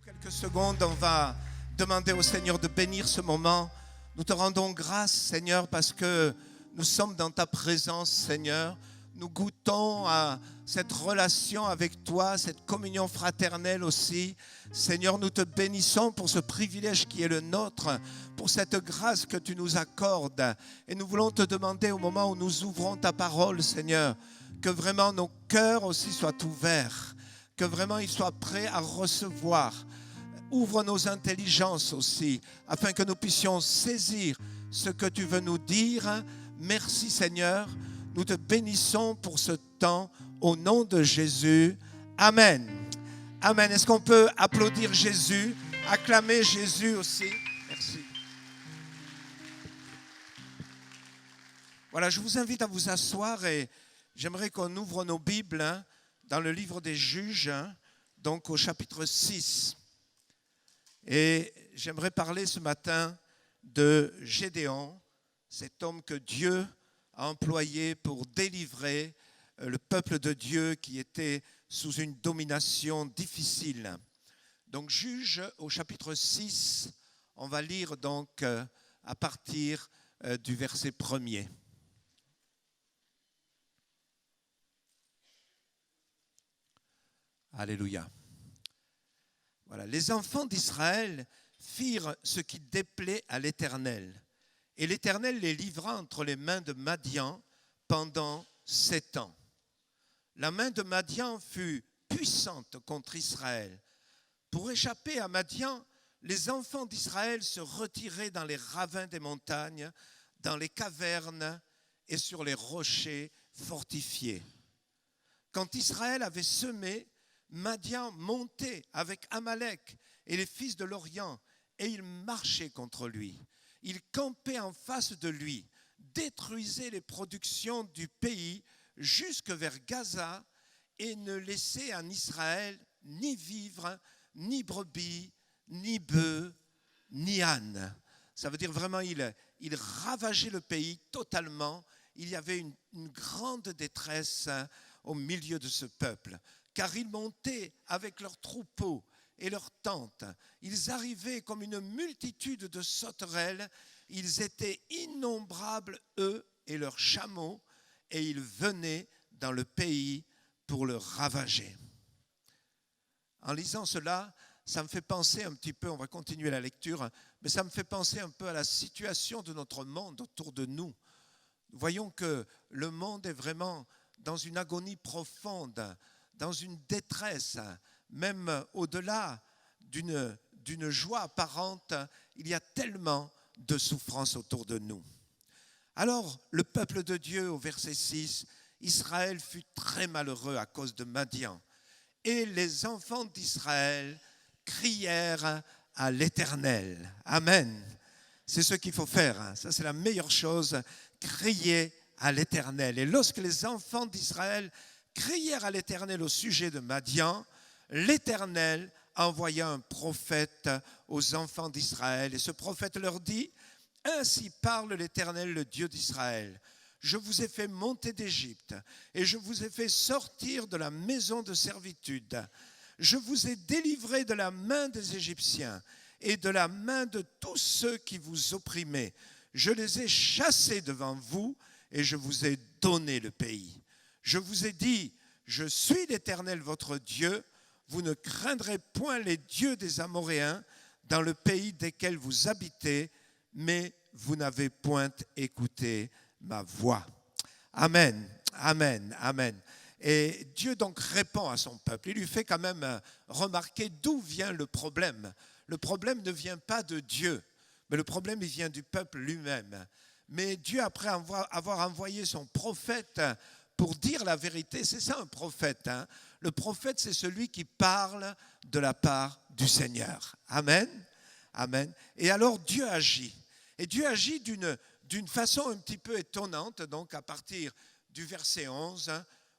Quelques secondes, on va demander au Seigneur de bénir ce moment. Nous te rendons grâce, Seigneur, parce que nous sommes dans ta présence, Seigneur. Nous goûtons à cette relation avec toi, cette communion fraternelle aussi. Seigneur, nous te bénissons pour ce privilège qui est le nôtre, pour cette grâce que tu nous accordes. Et nous voulons te demander au moment où nous ouvrons ta parole, Seigneur, que vraiment nos cœurs aussi soient ouverts, que vraiment ils soient prêts à recevoir. Ouvre nos intelligences aussi, afin que nous puissions saisir ce que tu veux nous dire. Merci Seigneur, nous te bénissons pour ce temps, au nom de Jésus. Amen. Amen. Est-ce qu'on peut applaudir Jésus, acclamer Jésus aussi? Merci. Voilà, je vous invite à vous asseoir et j'aimerais qu'on ouvre nos Bibles dans le livre des Juges, donc au chapitre 6. Et j'aimerais parler ce matin de Gédéon, cet homme que Dieu a employé pour délivrer le peuple de Dieu qui était sous une domination difficile. Donc Juges au chapitre 6, on va lire donc à partir du verset 1er. Alléluia. Voilà. Les enfants d'Israël firent ce qui déplaît à l'Éternel. Et l'Éternel les livra entre les mains de Madian pendant 7 ans. La main de Madian fut puissante contre Israël. Pour échapper à Madian, les enfants d'Israël se retiraient dans les ravins des montagnes, dans les cavernes et sur les rochers fortifiés. Quand Israël avait semé, Madian montait avec Amalek et les fils de l'Orient et il marchait contre lui. Il campait en face de lui, détruisait les productions du pays jusque vers Gaza et ne laissait en Israël ni vivre, ni brebis, ni bœufs, ni ânes. Ça veut dire vraiment il ravageait le pays totalement. Il y avait une grande détresse au milieu de ce peuple. Car ils montaient avec leurs troupeaux et leurs tentes. Ils arrivaient comme une multitude de sauterelles. Ils étaient innombrables, eux et leurs chameaux, et ils venaient dans le pays pour le ravager. En lisant cela, ça me fait penser un petit peu, on va continuer la lecture, mais ça me fait penser un peu à la situation de notre monde autour de nous. Nous voyons que le monde est vraiment dans une agonie profonde, dans une détresse, même au-delà d'une joie apparente, il y a tellement de souffrances autour de nous. Alors, le peuple de Dieu, au verset 6, Israël fut très malheureux à cause de Madian. Et les enfants d'Israël crièrent à l'Éternel. Amen. C'est ce qu'il faut faire. Ça, c'est la meilleure chose, crier à l'Éternel. Et lorsque les enfants d'Israël crièrent à l'Éternel au sujet de Madian, l'Éternel envoya un prophète aux enfants d'Israël. Et ce prophète leur dit, « Ainsi parle l'Éternel, le Dieu d'Israël. Je vous ai fait monter d'Égypte et je vous ai fait sortir de la maison de servitude. Je vous ai délivré de la main des Égyptiens et de la main de tous ceux qui vous opprimaient. Je les ai chassés devant vous et je vous ai donné le pays. Je vous ai dit, je suis l'Éternel votre Dieu, vous ne craindrez point les dieux des Amoréens dans le pays desquels vous habitez, mais vous n'avez point écouté ma voix. » Amen, amen, amen. Et Dieu donc répond à son peuple. Il lui fait quand même remarquer d'où vient le problème. Le problème ne vient pas de Dieu, mais le problème il vient du peuple lui-même. Mais Dieu, après avoir envoyé son prophète pour dire la vérité, c'est ça un prophète. Le prophète, c'est celui qui parle de la part du Seigneur. Amen. Amen. Et alors Dieu agit. Et Dieu agit d'une façon un petit peu étonnante. Donc à partir du verset 11,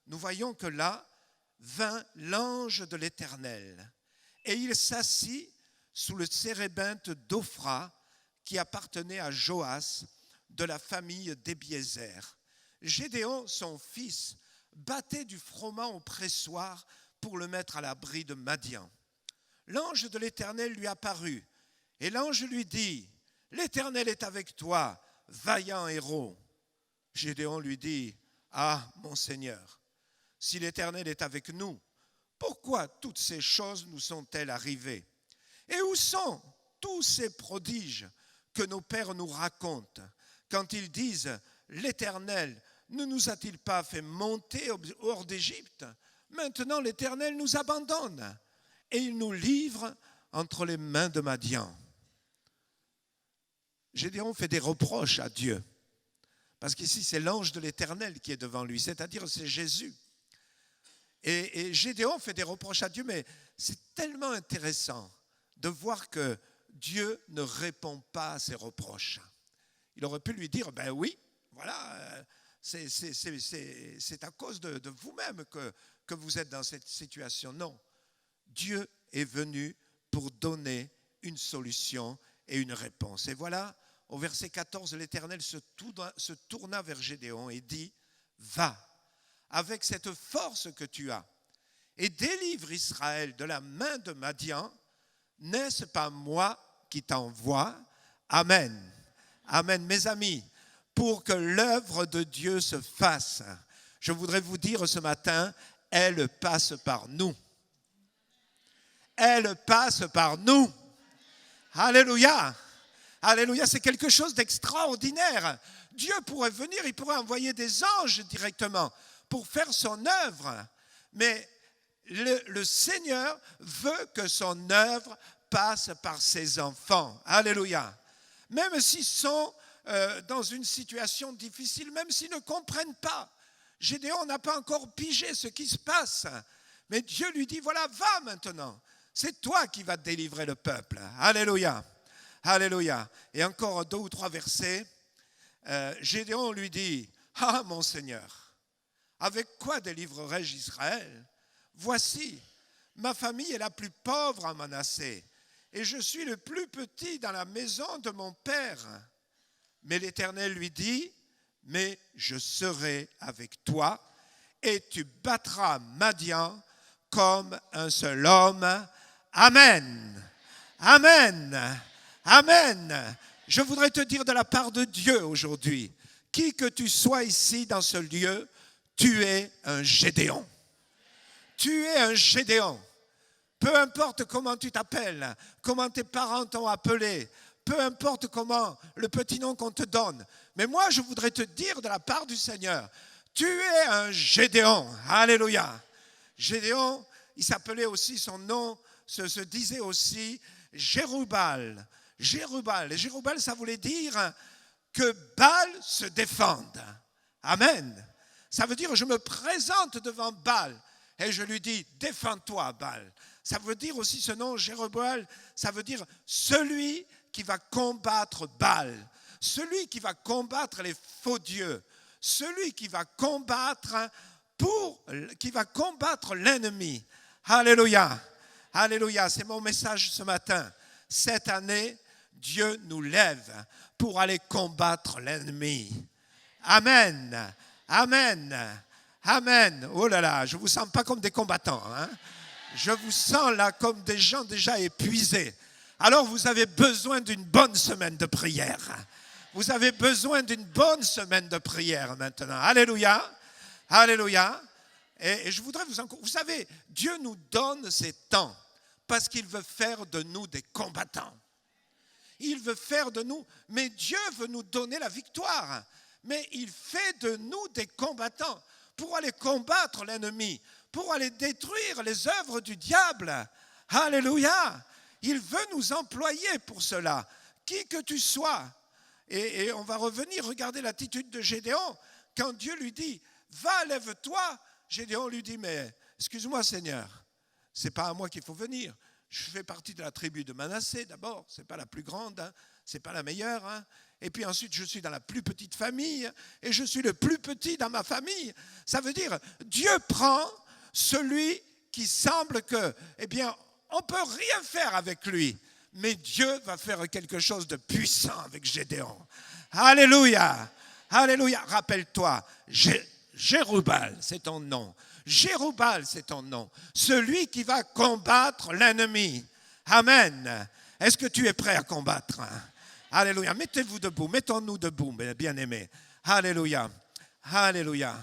nous voyons que là, vint l'ange de l'Éternel. Et il s'assit sous le térébinthe d'Ophra qui appartenait à Joas de la famille d'Ebiézer. Gédéon, son fils, battait du froment au pressoir pour le mettre à l'abri de Madian. l'ange de l'Éternel lui apparut. Et l'ange lui dit, « L'Éternel est avec toi, vaillant héros. » Gédéon lui dit, « Ah, mon Seigneur, si l'Éternel est avec nous, pourquoi toutes ces choses nous sont-elles arrivées? Et où sont tous ces prodiges que nos pères nous racontent quand ils disent, « L'Éternel ne nous a-t-il pas fait monter hors d'Égypte? Maintenant l'Éternel nous abandonne et il nous livre entre les mains de Madian. » Gédéon fait des reproches à Dieu, parce qu'ici c'est l'ange de l'Éternel qui est devant lui, c'est-à-dire c'est Jésus. Et Gédéon fait des reproches à Dieu, mais c'est tellement intéressant de voir que Dieu ne répond pas à ses reproches. Il aurait pu lui dire, ben oui, voilà, c'est à cause de vous-même que vous êtes dans cette situation. Non, Dieu est venu pour donner une solution et une réponse. Et voilà, au verset 14, l'Éternel se tourna vers Gédéon et dit, « Va, avec cette force que tu as, et délivre Israël de la main de Madian. N'est-ce pas moi qui t'envoie? » Amen. Amen. Mes amis, pour que l'œuvre de Dieu se fasse, je voudrais vous dire ce matin, elle passe par nous. Elle passe par nous. Alléluia. Alléluia, c'est quelque chose d'extraordinaire. Dieu pourrait venir, il pourrait envoyer des anges directement pour faire son œuvre. Mais le Seigneur veut que son œuvre passe par ses enfants. Alléluia. Même s'ils sont dans une situation difficile, même s'ils ne comprennent pas. Gédéon n'a pas encore pigé ce qui se passe. Mais Dieu lui dit, voilà, va maintenant. C'est toi qui vas délivrer le peuple. Alléluia. Alléluia. Et encore 2 ou 3 versets. Gédéon lui dit, ah mon Seigneur, avec quoi délivrerai-je Israël? Voici, ma famille est la plus pauvre à Manassé, et je suis le plus petit dans la maison de mon père. Mais l'Éternel lui dit, mais je serai avec toi, et tu battras Madian comme un seul homme. Amen. Amen. Amen. Je voudrais te dire de la part de Dieu aujourd'hui, qui que tu sois ici dans ce lieu, tu es un Gédéon. Tu es un Gédéon. Peu importe comment tu t'appelles, comment tes parents t'ont appelé, peu importe comment le petit nom qu'on te donne. Mais moi, je voudrais te dire de la part du Seigneur, tu es un Gédéon. Alléluia. Gédéon, il s'appelait aussi, son nom se disait aussi Jérubal. Jérubal. Et Jérubal, ça voulait dire que Baal se défende. Amen. Ça veut dire, je me présente devant Baal et je lui dis, défends-toi, Baal. Ça veut dire aussi ce nom, Jérubal, ça veut dire celui qui va combattre Baal, celui qui va combattre les faux dieux, celui qui va combattre l'ennemi. Alléluia. Alléluia. C'est mon message ce matin. Cette année, Dieu nous lève pour aller combattre l'ennemi. Amen. Amen. Amen. Oh là là, je ne vous sens pas comme des combattants. Hein? Je vous sens là comme des gens déjà épuisés. Alors vous avez besoin d'une bonne semaine de prière. Vous avez besoin d'une bonne semaine de prière maintenant. Alléluia. Alléluia. Et je voudrais vous encourager. Vous savez, Dieu nous donne ces temps parce qu'il veut faire de nous des combattants. Il veut faire de nous, mais Dieu veut nous donner la victoire. Mais il fait de nous des combattants pour aller combattre l'ennemi, pour aller détruire les œuvres du diable. Alléluia. Il veut nous employer pour cela, qui que tu sois. Et on va revenir, regarder l'attitude de Gédéon. Quand Dieu lui dit, va, lève-toi, Gédéon lui dit, mais excuse-moi Seigneur, c'est pas à moi qu'il faut venir. Je fais partie de la tribu de Manassé d'abord, c'est pas la plus grande, hein, c'est pas la meilleure. Hein. Et puis ensuite, je suis dans la plus petite famille et je suis le plus petit dans ma famille. Ça veut dire, Dieu prend celui qui semble que, eh bien, on ne peut rien faire avec lui. Mais Dieu va faire quelque chose de puissant avec Gédéon. Alléluia. Alléluia. Rappelle-toi, Jérubal, c'est ton nom. Jérubal, c'est ton nom. Celui qui va combattre l'ennemi. Amen. Est-ce que tu es prêt à combattre? Alléluia. Mettez-vous debout, mettons-nous debout, mes bien-aimés. Alléluia. Alléluia.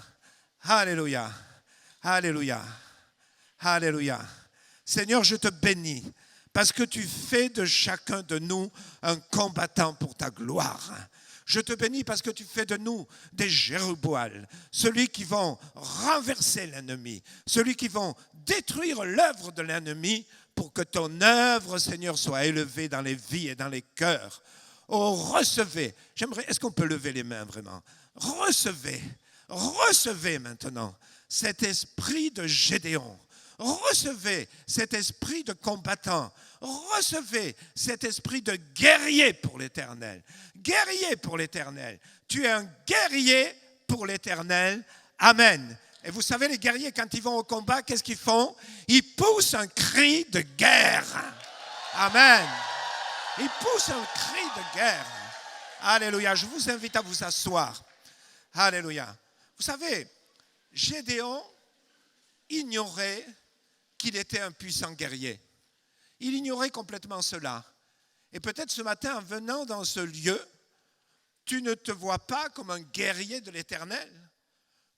Alléluia. Alléluia. Alléluia. Seigneur, je te bénis parce que tu fais de chacun de nous un combattant pour ta gloire. Je te bénis parce que tu fais de nous des Jéroboam, celui qui vont renverser l'ennemi, celui qui vont détruire l'œuvre de l'ennemi pour que ton œuvre, Seigneur, soit élevée dans les vies et dans les cœurs. Oh, recevez. Est-ce qu'on peut lever les mains vraiment? Recevez maintenant cet esprit de Gédéon. Recevez cet esprit de combattant. Recevez cet esprit de guerrier pour l'Éternel. Guerrier pour l'Éternel. Tu es un guerrier pour l'Éternel. Amen. Et vous savez, les guerriers, quand ils vont au combat, qu'est-ce qu'ils font? Ils poussent un cri de guerre. Amen. Ils poussent un cri de guerre. Alléluia. Je vous invite à vous asseoir. Alléluia. Vous savez, Gédéon ignorait qu'il était un puissant guerrier. Il ignorait complètement cela. Et peut-être ce matin, en venant dans ce lieu, tu ne te vois pas comme un guerrier de l'Éternel.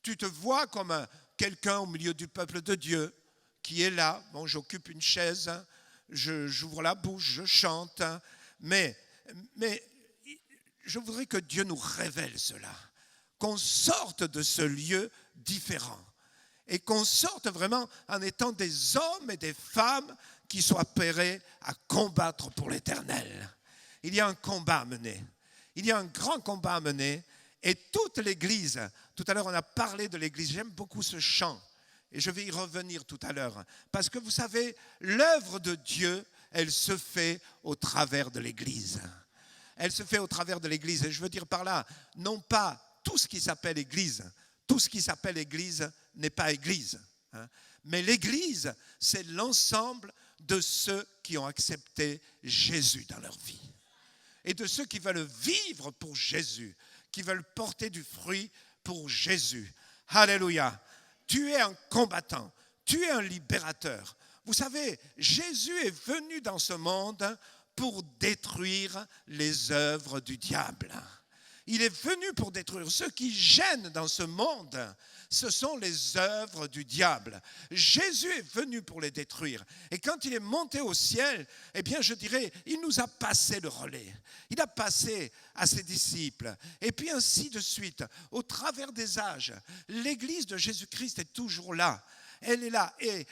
Tu te vois comme quelqu'un au milieu du peuple de Dieu qui est là. Bon, j'occupe une chaise, j'ouvre la bouche, je chante. Mais je voudrais que Dieu nous révèle cela. Qu'on sorte de ce lieu différent. Et qu'on sorte vraiment en étant des hommes et des femmes qui soient prêts à combattre pour l'Éternel. Il y a un combat à mener. Il y a un grand combat à mener. Et toute l'Église, tout à l'heure on a parlé de l'Église, j'aime beaucoup ce chant. Et je vais y revenir tout à l'heure. Parce que vous savez, l'œuvre de Dieu, elle se fait au travers de l'Église. Elle se fait au travers de l'Église. Et je veux dire par là, non pas tout ce qui s'appelle Église. Tout ce qui s'appelle Église n'est pas Église. Mais l'Église, c'est l'ensemble de ceux qui ont accepté Jésus dans leur vie. Et de ceux qui veulent vivre pour Jésus, qui veulent porter du fruit pour Jésus. Alléluia. Tu es un combattant, tu es un libérateur. Vous savez, Jésus est venu dans ce monde pour détruire les œuvres du diable. Il est venu pour détruire. Ce qui gêne dans ce monde, ce sont les œuvres du diable. Jésus est venu pour les détruire. Et quand il est monté au ciel, eh bien, je dirais, il nous a passé le relais. Il a passé à ses disciples. Et puis ainsi de suite. Au travers des âges, l'Église de Jésus-Christ est toujours là. Elle est là. Et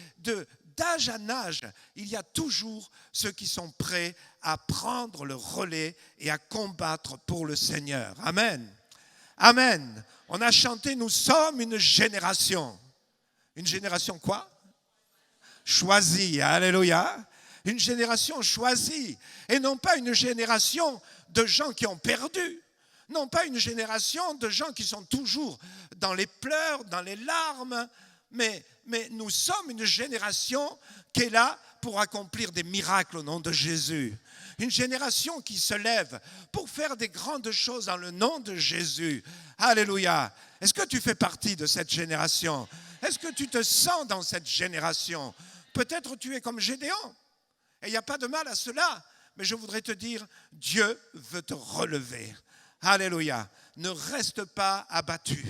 d'âge en âge, il y a toujours ceux qui sont prêts à prendre le relais et à combattre pour le Seigneur. Amen. Amen. On a chanté, nous sommes une génération. Une génération quoi? Choisie. Alléluia. Une génération choisie. Et non pas une génération de gens qui ont perdu. Non pas une génération de gens qui sont toujours dans les pleurs, dans les larmes. Mais nous sommes une génération qui est là pour accomplir des miracles au nom de Jésus. Une génération qui se lève pour faire des grandes choses dans le nom de Jésus. Alléluia. Est-ce que tu fais partie de cette génération? Est-ce que tu te sens dans cette génération? Peut-être tu es comme Gédéon. Et il n'y a pas de mal à cela. Mais je voudrais te dire, Dieu veut te relever. Alléluia. Ne reste pas abattu.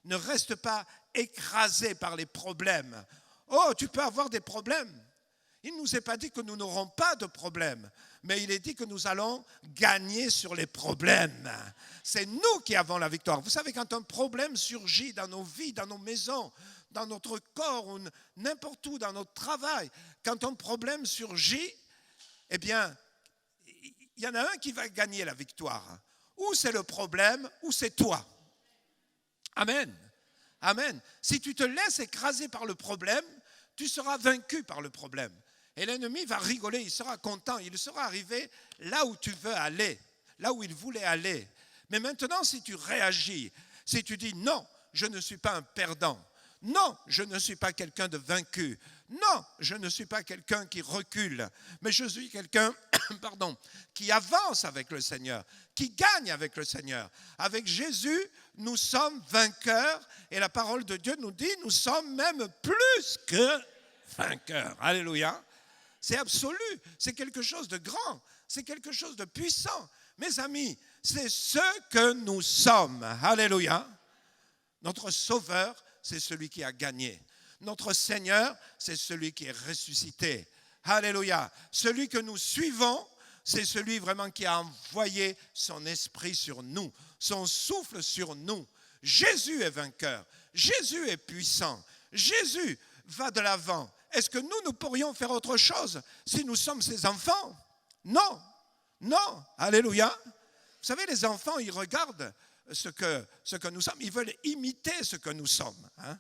Ne reste pas écrasé par les problèmes. Oh, tu peux avoir des problèmes. Il ne nous est pas dit que nous n'aurons pas de problèmes, mais il est dit que nous allons gagner sur les problèmes. C'est nous qui avons la victoire. Vous savez, quand un problème surgit dans nos vies, dans nos maisons, dans notre corps, ou n'importe où, dans notre travail, quand un problème surgit, eh bien, il y en a un qui va gagner la victoire. Ou c'est le problème, ou c'est toi. Amen. Amen. Si tu te laisses écraser par le problème, tu seras vaincu par le problème. Et l'ennemi va rigoler, il sera content, il sera arrivé là où tu veux aller, là où il voulait aller. Mais maintenant, si tu réagis, si tu dis non, je ne suis pas un perdant, non, je ne suis pas quelqu'un de vaincu, non, je ne suis pas quelqu'un qui recule, mais je suis quelqu'un qui avance avec le Seigneur, qui gagne avec le Seigneur. Avec Jésus, nous sommes vainqueurs et la parole de Dieu nous dit, nous sommes même plus que vainqueurs. Alléluia. c'est absolu, c'est quelque chose de grand, c'est quelque chose de puissant. Mes amis, c'est ce que nous sommes. Alléluia. Notre Sauveur, c'est celui qui a gagné. Notre Seigneur, c'est celui qui est ressuscité. Alléluia. Celui que nous suivons, c'est celui vraiment qui a envoyé son esprit sur nous, son souffle sur nous. Jésus est vainqueur. Jésus est puissant. Jésus va de l'avant. Est-ce que nous pourrions faire autre chose si nous sommes ses enfants? Non. Non. Alléluia. Vous savez, les enfants, ils regardent ce que nous sommes. Ils veulent imiter ce que nous sommes. Hein?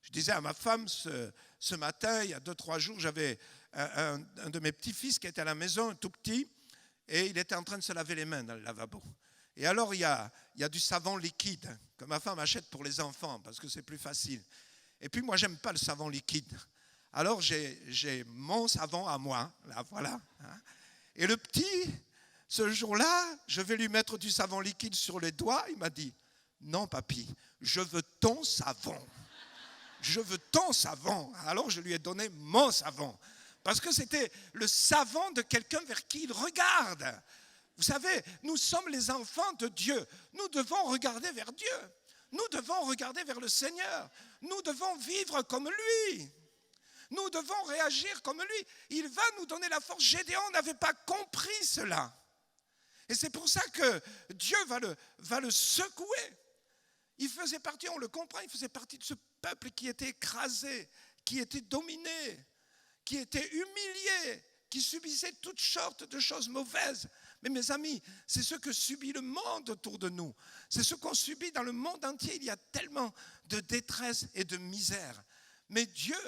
Je disais à ma femme ce matin, il y a 2-3 jours, j'avais un de mes petits-fils qui était à la maison, un tout petit, et il était en train de se laver les mains dans le lavabo. Et alors, il y a du savon liquide que ma femme achète pour les enfants parce que c'est plus facile. Et puis, moi, j'aime pas le savon liquide. Alors, j'ai mon savon à moi, là, voilà. Et le petit, ce jour-là, je vais lui mettre du savon liquide sur les doigts. Il m'a dit, non, papy, je veux ton savon. Je veux ton savon. Alors, je lui ai donné mon savon. Parce que c'était le savon de quelqu'un vers qui il regarde. Vous savez, nous sommes les enfants de Dieu. Nous devons regarder vers Dieu. Nous devons regarder vers le Seigneur. Nous devons vivre comme lui. Nous devons réagir comme lui. Il va nous donner la force. Gédéon n'avait pas compris cela. Et c'est pour ça que Dieu va le secouer. Il faisait partie, on le comprend, il faisait partie de ce peuple qui était écrasé, qui était dominé, qui était humilié, qui subissait toutes sortes de choses mauvaises. Mais mes amis, c'est ce que subit le monde autour de nous. C'est ce qu'on subit dans le monde entier. Il y a tellement de détresse et de misère. Mais Dieu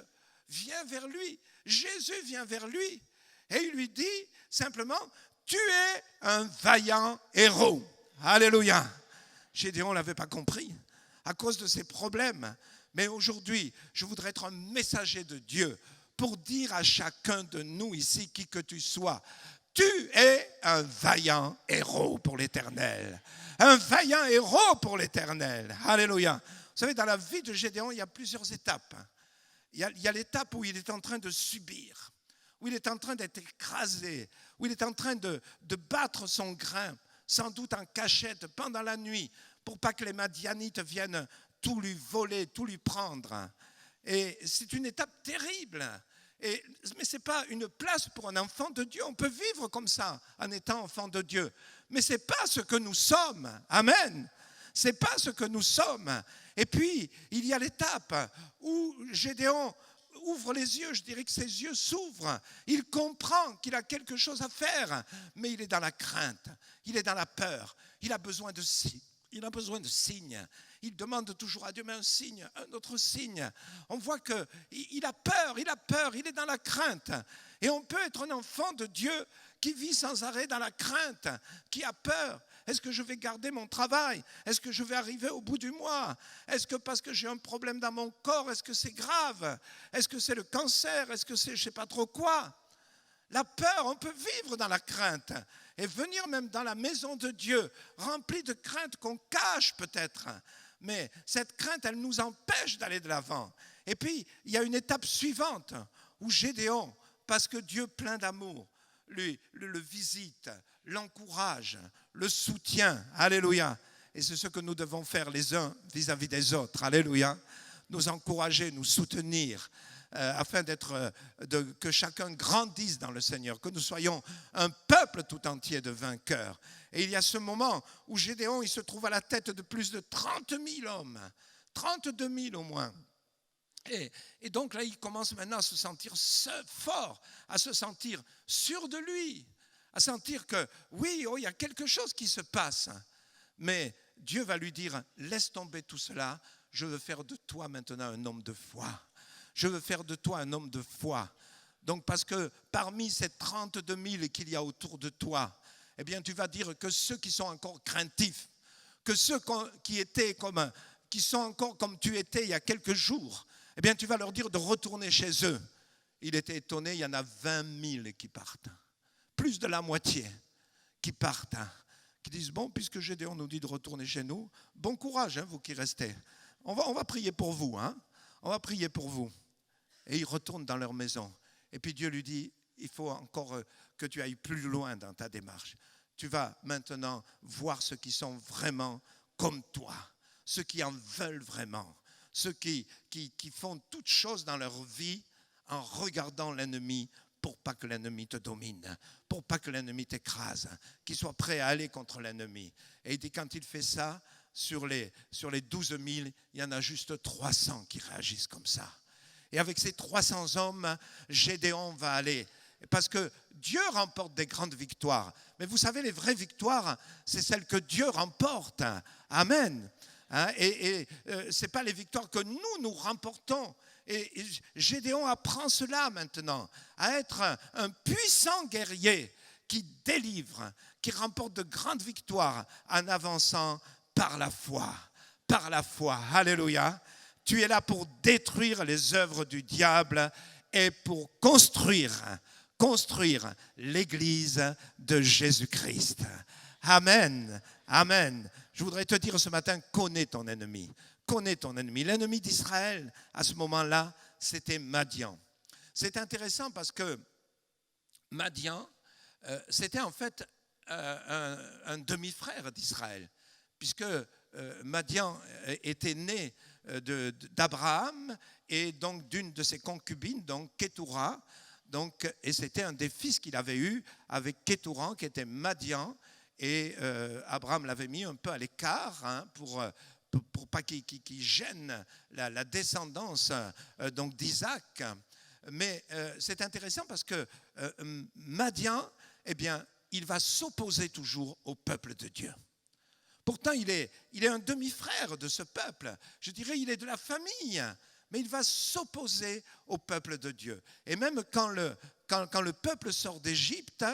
vient vers lui. Jésus vient vers lui. Et il lui dit simplement, tu es un vaillant héros. Alléluia. Gédéon ne l'avait pas compris à cause de ses problèmes. Mais aujourd'hui, je voudrais être un messager de Dieu pour dire à chacun de nous ici, qui que tu sois, tu es un vaillant héros pour l'Éternel. Un vaillant héros pour l'Éternel. Alléluia. Vous savez, dans la vie de Gédéon, il y a plusieurs étapes. Il y a l'étape où il est en train de subir, où il est en train d'être écrasé, où il est en train de battre son grain, sans doute en cachette, pendant la nuit, pour pas que les Madianites viennent tout lui voler, tout lui prendre. Et c'est une étape terrible. Mais ce n'est pas une place pour un enfant de Dieu. On peut vivre comme ça en étant enfant de Dieu. Mais ce n'est pas ce que nous sommes. Amen. Ce n'est pas ce que nous sommes. Et puis, il y a l'étape où Gédéon ouvre les yeux. Je dirais que ses yeux s'ouvrent. Il comprend qu'il a quelque chose à faire. Mais il est dans la crainte. Il est dans la peur. Il a besoin de signes. Il demande toujours à Dieu, mais un signe, un autre signe. On voit qu'il a peur, il est dans la crainte. Et on peut être un enfant de Dieu qui vit sans arrêt dans la crainte, qui a peur. Est-ce que je vais garder mon travail? Est-ce que je vais arriver au bout du mois? Est-ce que parce que j'ai un problème dans mon corps, est-ce que c'est grave? Est-ce que c'est le cancer? Est-ce que c'est je ne sais pas trop quoi? La peur, on peut vivre dans la crainte et venir même dans la maison de Dieu, rempli de crainte qu'on cache peut-être. Mais cette crainte, elle nous empêche d'aller de l'avant. Et puis, il y a une étape suivante où Gédéon, parce que Dieu plein d'amour, le visite, l'encourage, le soutient. Alléluia. Et c'est ce que nous devons faire les uns vis-à-vis des autres. Alléluia. Nous encourager, nous soutenir, afin que chacun grandisse dans le Seigneur, que nous soyons un peuple tout entier de vainqueurs. Et il y a ce moment où Gédéon, il se trouve à la tête de plus de 30 000 hommes, 32 000 au moins. Et donc là, il commence maintenant à se sentir fort, à se sentir sûr de lui, à sentir que oui, il y a quelque chose qui se passe. Mais Dieu va lui dire, laisse tomber tout cela, je veux faire de toi maintenant un homme de foi. Je veux faire de toi un homme de foi. Donc parce que parmi ces 32 000 qu'il y a autour de toi, eh bien tu vas dire que ceux qui sont encore craintifs, que ceux qui sont encore comme tu étais il y a quelques jours, eh bien tu vas leur dire de retourner chez eux. Il était étonné, il y en a 20 000 qui partent. Plus de la moitié qui partent. Qui disent, bon, puisque Gédéon nous dit de retourner chez nous, bon courage, vous qui restez. On va prier pour vous. On va prier pour vous. Et ils retournent dans leur maison. Et puis Dieu lui dit, il faut encore que tu ailles plus loin dans ta démarche. Tu vas maintenant voir ceux qui sont vraiment comme toi, ceux qui en veulent vraiment, ceux qui font toutes choses dans leur vie en regardant l'ennemi pour pas que l'ennemi te domine, pour pas que l'ennemi t'écrase, qui soit prêt à aller contre l'ennemi. Et il dit quand il fait ça, sur les 12 000, il y en a juste 300 qui réagissent comme ça. Et avec ces 300 hommes, Gédéon va aller. Parce que Dieu remporte des grandes victoires. Mais vous savez, les vraies victoires, c'est celles que Dieu remporte. Amen. Et ce n'est pas les victoires que nous remportons. Et Gédéon apprend cela maintenant, à être un puissant guerrier qui délivre, qui remporte de grandes victoires en avançant par la foi. Par la foi. Alléluia. Tu es là pour détruire les œuvres du diable et pour construire l'Église de Jésus-Christ. Amen. Amen. Je voudrais te dire ce matin, connais ton ennemi. Connais ton ennemi. L'ennemi d'Israël, à ce moment-là, c'était Madian. C'est intéressant parce que Madian, c'était en fait un demi-frère d'Israël, puisque Madian était né d'Abraham et donc d'une de ses concubines, donc Kétoura. Donc, et c'était un des fils qu'il avait eu avec Kétouran, qui était Madian, et Abraham l'avait mis un peu à l'écart pour pas qu'il gêne la descendance donc d'Isaac. Mais c'est intéressant parce que Madian, eh bien, il va s'opposer toujours au peuple de Dieu. Pourtant, il est un demi-frère de ce peuple. Je dirais, il est de la famille. Mais il va s'opposer au peuple de Dieu. Et même quand le peuple sort d'Égypte,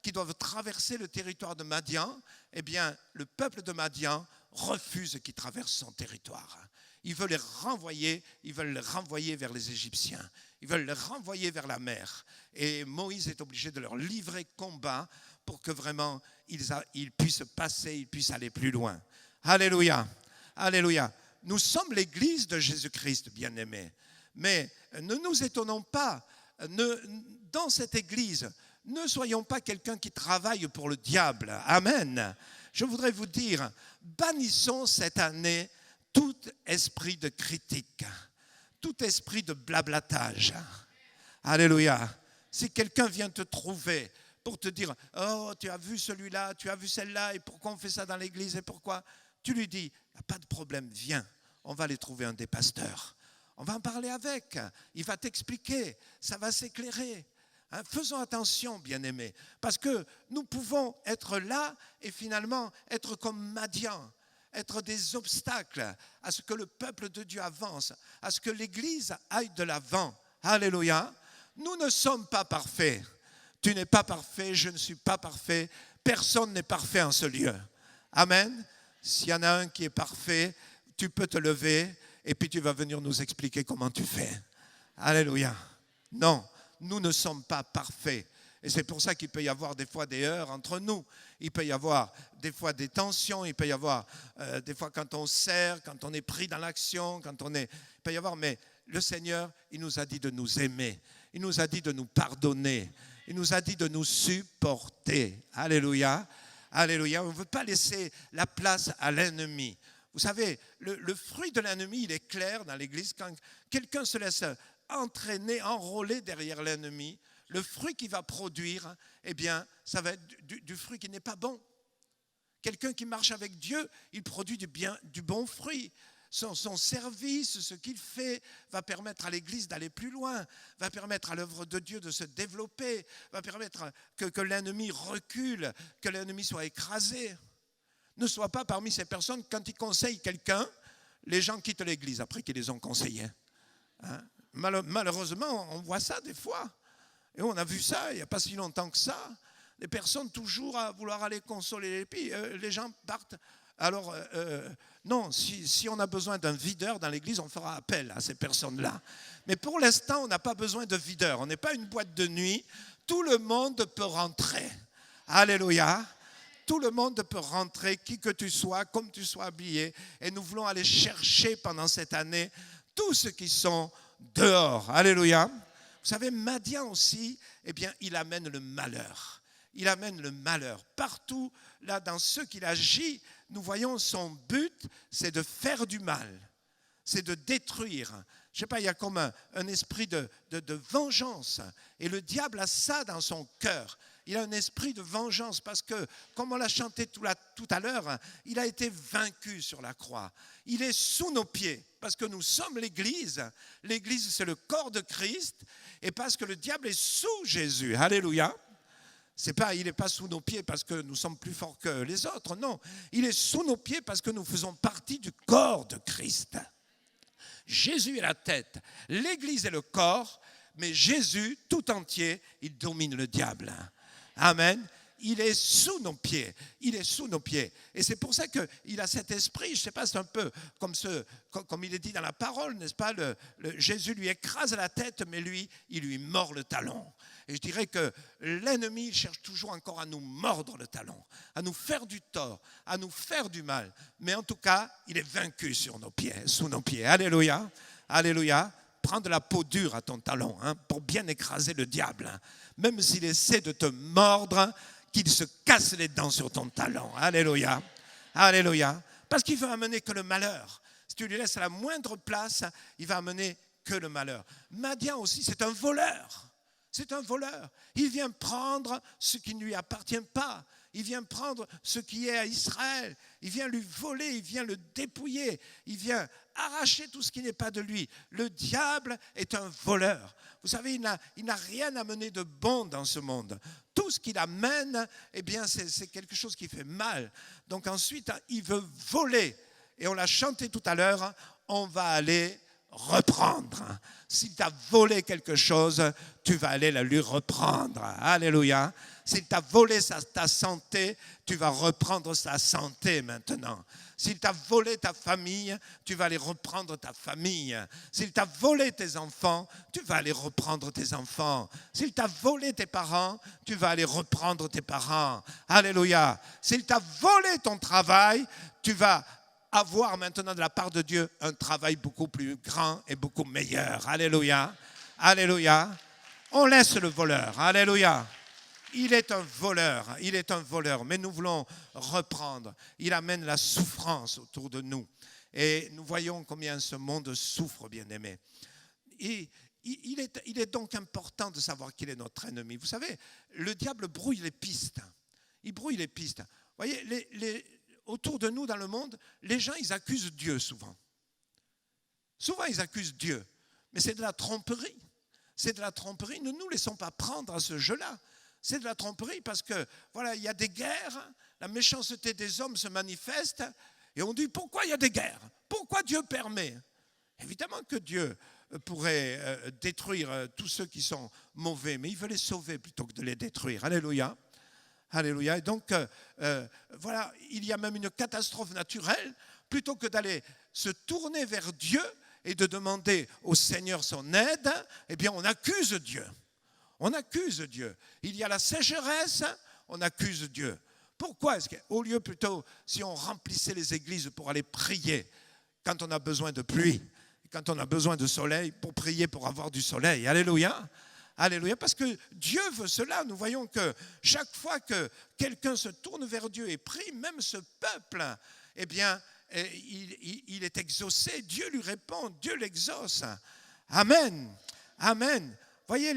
qui doivent traverser le territoire de Madian, eh bien, le peuple de Madian refuse qu'ils traversent son territoire. Ils veulent les renvoyer vers les Égyptiens. Ils veulent les renvoyer vers la mer. Et Moïse est obligé de leur livrer combat pour que vraiment ils puissent passer, ils puissent aller plus loin. Alléluia, alléluia. Nous sommes l'Église de Jésus-Christ, bien-aimés. Mais ne nous étonnons pas, dans cette Église, ne soyons pas quelqu'un qui travaille pour le diable. Amen. Je voudrais vous dire, bannissons cette année tout esprit de critique, tout esprit de blablatage. Alléluia. Si quelqu'un vient te trouver pour te dire « Oh, tu as vu celui-là, tu as vu celle-là, et pourquoi on fait ça dans l'église, et pourquoi ?» Tu lui dis « Il n'y a pas de problème, viens, on va aller trouver un des pasteurs. On va en parler avec, il va t'expliquer, ça va s'éclairer. » Faisons attention, bien-aimés, parce que nous pouvons être là et finalement être comme Madian, être des obstacles à ce que le peuple de Dieu avance, à ce que l'Église aille de l'avant. Alléluia. Nous ne sommes pas parfaits. Tu n'es pas parfait, je ne suis pas parfait. Personne n'est parfait en ce lieu. Amen. S'il y en a un qui est parfait, tu peux te lever et puis tu vas venir nous expliquer comment tu fais. Alléluia. Non, nous ne sommes pas parfaits. Et c'est pour ça qu'il peut y avoir des fois des heurts entre nous. Il peut y avoir des fois des tensions. Il peut y avoir des fois quand on sert, quand on est pris dans l'action, il peut y avoir. Mais le Seigneur, il nous a dit de nous aimer. Il nous a dit de nous pardonner. Il nous a dit de nous supporter. Alléluia. Alléluia. On ne veut pas laisser la place à l'ennemi. Vous savez, le fruit de l'ennemi, il est clair dans l'Église. Quand quelqu'un se laisse entraîner, enrôler derrière l'ennemi, le fruit qu'il va produire, eh bien, ça va être du fruit qui n'est pas bon. Quelqu'un qui marche avec Dieu, il produit du bon fruit. Son service, ce qu'il fait, va permettre à l'Église d'aller plus loin, va permettre à l'œuvre de Dieu de se développer, va permettre que l'ennemi recule, que l'ennemi soit écrasé. Ne sois pas parmi ces personnes, quand ils conseillent quelqu'un, les gens quittent l'Église après qu'ils les ont conseillés. Hein? Malheureusement, on voit ça des fois. Et on a vu ça il n'y a pas si longtemps que ça. Les personnes toujours à vouloir aller consoler les pays, les gens partent. Alors, non, si on a besoin d'un videur dans l'église, on fera appel à ces personnes-là. Mais pour l'instant, on n'a pas besoin de videur. On n'est pas une boîte de nuit. Tout le monde peut rentrer. Alléluia. Tout le monde peut rentrer, qui que tu sois, comme tu sois habillé. Et nous voulons aller chercher pendant cette année tous ceux qui sont dehors. Alléluia. Vous savez, Madian aussi, eh bien, il amène le malheur. Il amène le malheur. Partout, là, dans ce qu'il agit, nous voyons son but, c'est de faire du mal. C'est de détruire. Je ne sais pas, il y a comme un esprit de vengeance. Et le diable a ça dans son cœur. Il a un esprit de vengeance parce que, comme on l'a chanté tout à l'heure, il a été vaincu sur la croix. Il est sous nos pieds parce que nous sommes l'Église. L'Église, c'est le corps de Christ. Et parce que le diable est sous Jésus. Alléluia. Il n'est pas sous nos pieds parce que nous sommes plus forts que les autres. Non, il est sous nos pieds parce que nous faisons partie du corps de Christ. Jésus est la tête, l'Église est le corps, mais Jésus tout entier, il domine le diable. Amen. Il est sous nos pieds. Il est sous nos pieds. Et c'est pour ça qu'il a cet esprit, je ne sais pas, c'est un peu comme il est dit dans la parole, n'est-ce pas, Jésus lui écrase la tête, mais lui, il lui mord le talon. Et je dirais que l'ennemi cherche toujours encore à nous mordre le talon, à nous faire du tort, à nous faire du mal. Mais en tout cas, il est vaincu sur nos pieds, sous nos pieds. Alléluia. Alléluia. Prends de la peau dure à ton talon pour bien écraser le diable. Même s'il essaie de te mordre, qu'il se casse les dents sur ton talon. Alléluia. Alléluia. Parce qu'il veut amener que le malheur. Si tu lui laisses à la moindre place, il va amener que le malheur. Madian aussi, c'est un voleur. C'est un voleur. Il vient prendre ce qui ne lui appartient pas. Il vient prendre ce qui est à Israël. Il vient lui voler, il vient le dépouiller. Il vient arracher tout ce qui n'est pas de lui. Le diable est un voleur. Vous savez, il n'a rien amené de bon dans ce monde. Tout ce qu'il amène, eh bien, c'est quelque chose qui fait mal. Donc ensuite, il veut voler. Et on l'a chanté tout à l'heure, on va aller reprendre. S'il t'a volé quelque chose, tu vas aller la lui reprendre. Alléluia. S'il t'a volé ta santé, tu vas reprendre sa santé maintenant. S'il t'a volé ta famille, tu vas aller reprendre ta famille. S'il t'a volé tes enfants, tu vas aller reprendre tes enfants. S'il t'a volé tes parents, tu vas aller reprendre tes parents. Alléluia. S'il t'a volé ton travail, tu vas avoir maintenant de la part de Dieu un travail beaucoup plus grand et beaucoup meilleur. Alléluia. Alléluia. On laisse le voleur. Alléluia. Il est un voleur, mais nous voulons reprendre. Il amène la souffrance autour de nous. Et nous voyons combien ce monde souffre, bien-aimés. Et il est donc important de savoir qu'il est notre ennemi. Vous savez, le diable brouille les pistes. Il brouille les pistes. Vous voyez, autour de nous dans le monde, les gens, ils accusent Dieu souvent. Souvent, ils accusent Dieu. Mais c'est de la tromperie. C'est de la tromperie. Ne nous laissons pas prendre à ce jeu-là. C'est de la tromperie parce que, voilà, il y a des guerres, la méchanceté des hommes se manifeste et on dit pourquoi il y a des guerres? Pourquoi Dieu permet? Évidemment que Dieu pourrait détruire tous ceux qui sont mauvais, mais il veut les sauver plutôt que de les détruire. Alléluia. Alléluia. Et donc, voilà, il y a même une catastrophe naturelle, plutôt que d'aller se tourner vers Dieu et de demander au Seigneur son aide, eh bien, on accuse Dieu. On accuse Dieu. Il y a la sécheresse, on accuse Dieu. Pourquoi est-ce qu'au lieu plutôt, si on remplissait les églises pour aller prier, quand on a besoin de pluie, quand on a besoin de soleil, pour prier pour avoir du soleil. Alléluia. Alléluia, parce que Dieu veut cela. Nous voyons que chaque fois que quelqu'un se tourne vers Dieu et prie, même ce peuple, eh bien, il est exaucé. Dieu lui répond, Dieu l'exauce. Amen. Amen. Voyez,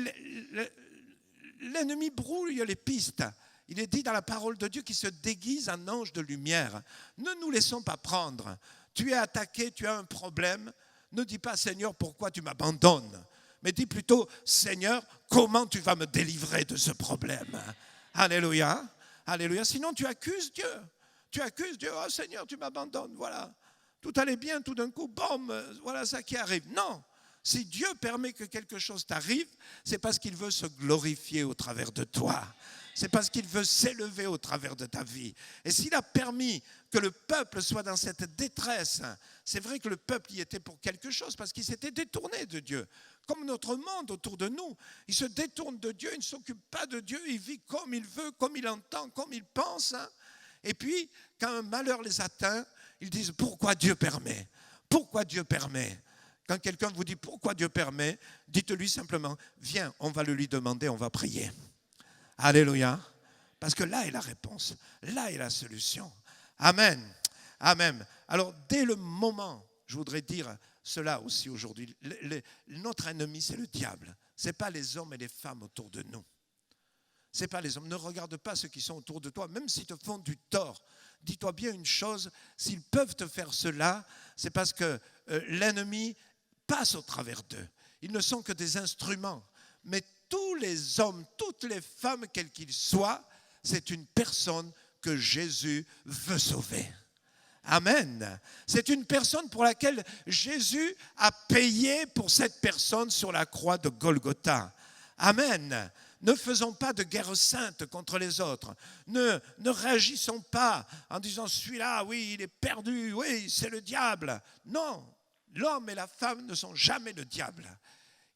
l'ennemi brouille les pistes. Il est dit dans la parole de Dieu qu'il se déguise en ange de lumière. Ne nous laissons pas prendre. Tu es attaqué, tu as un problème. Ne dis pas, Seigneur, pourquoi tu m'abandonnes? Mais dis plutôt, Seigneur, comment tu vas me délivrer de ce problème? Alléluia. Alléluia. Sinon, tu accuses Dieu. Tu accuses Dieu. Oh Seigneur, tu m'abandonnes. Voilà. Tout allait bien, tout d'un coup, bam, voilà ça qui arrive. Non. Si Dieu permet que quelque chose t'arrive, c'est parce qu'il veut se glorifier au travers de toi. C'est parce qu'il veut s'élever au travers de ta vie. Et s'il a permis que le peuple soit dans cette détresse, c'est vrai que le peuple y était pour quelque chose, parce qu'il s'était détourné de Dieu. Comme notre monde autour de nous, il se détourne de Dieu, il ne s'occupe pas de Dieu, il vit comme il veut, comme il entend, comme il pense. Et puis, quand un malheur les atteint, ils disent, pourquoi Dieu permet? Pourquoi Dieu permet? Quand quelqu'un vous dit pourquoi Dieu permet, dites-lui simplement, viens, on va le lui demander, on va prier. Alléluia. Parce que là est la réponse, là est la solution. Amen. Amen. Alors, dès le moment, je voudrais dire cela aussi aujourd'hui, notre ennemi, c'est le diable. Ce n'est pas les hommes et les femmes autour de nous. Ce n'est pas les hommes. Ne regarde pas ceux qui sont autour de toi, même s'ils te font du tort. Dis-toi bien une chose, s'ils peuvent te faire cela, c'est parce que l'ennemi passe au travers d'eux. Ils ne sont que des instruments. Mais tous les hommes, toutes les femmes, quels qu'ils soient, c'est une personne que Jésus veut sauver. Amen. C'est une personne pour laquelle Jésus a payé pour cette personne sur la croix de Golgotha. Amen. Ne faisons pas de guerre sainte contre les autres. Ne réagissons pas en disant celui-là, oui, il est perdu, oui, c'est le diable. Non, l'homme et la femme ne sont jamais le diable.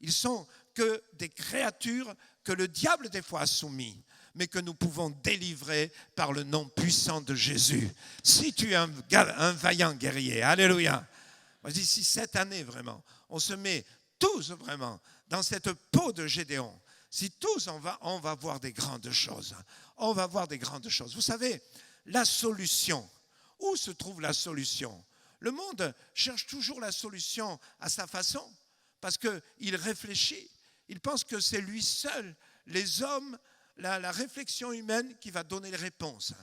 Ils sont que des créatures que le diable des fois a soumis, mais que nous pouvons délivrer par le nom puissant de Jésus. Si tu es un vaillant guerrier, alléluia. Vas-y, si cette année vraiment, on se met tous vraiment dans cette peau de Gédéon, si tous on va voir des grandes choses. On va voir des grandes choses. Vous savez, la solution, où se trouve la solution? Le monde cherche toujours la solution à sa façon, parce qu'il réfléchit. Il pense que c'est lui seul, les hommes, la réflexion humaine qui va donner les réponses.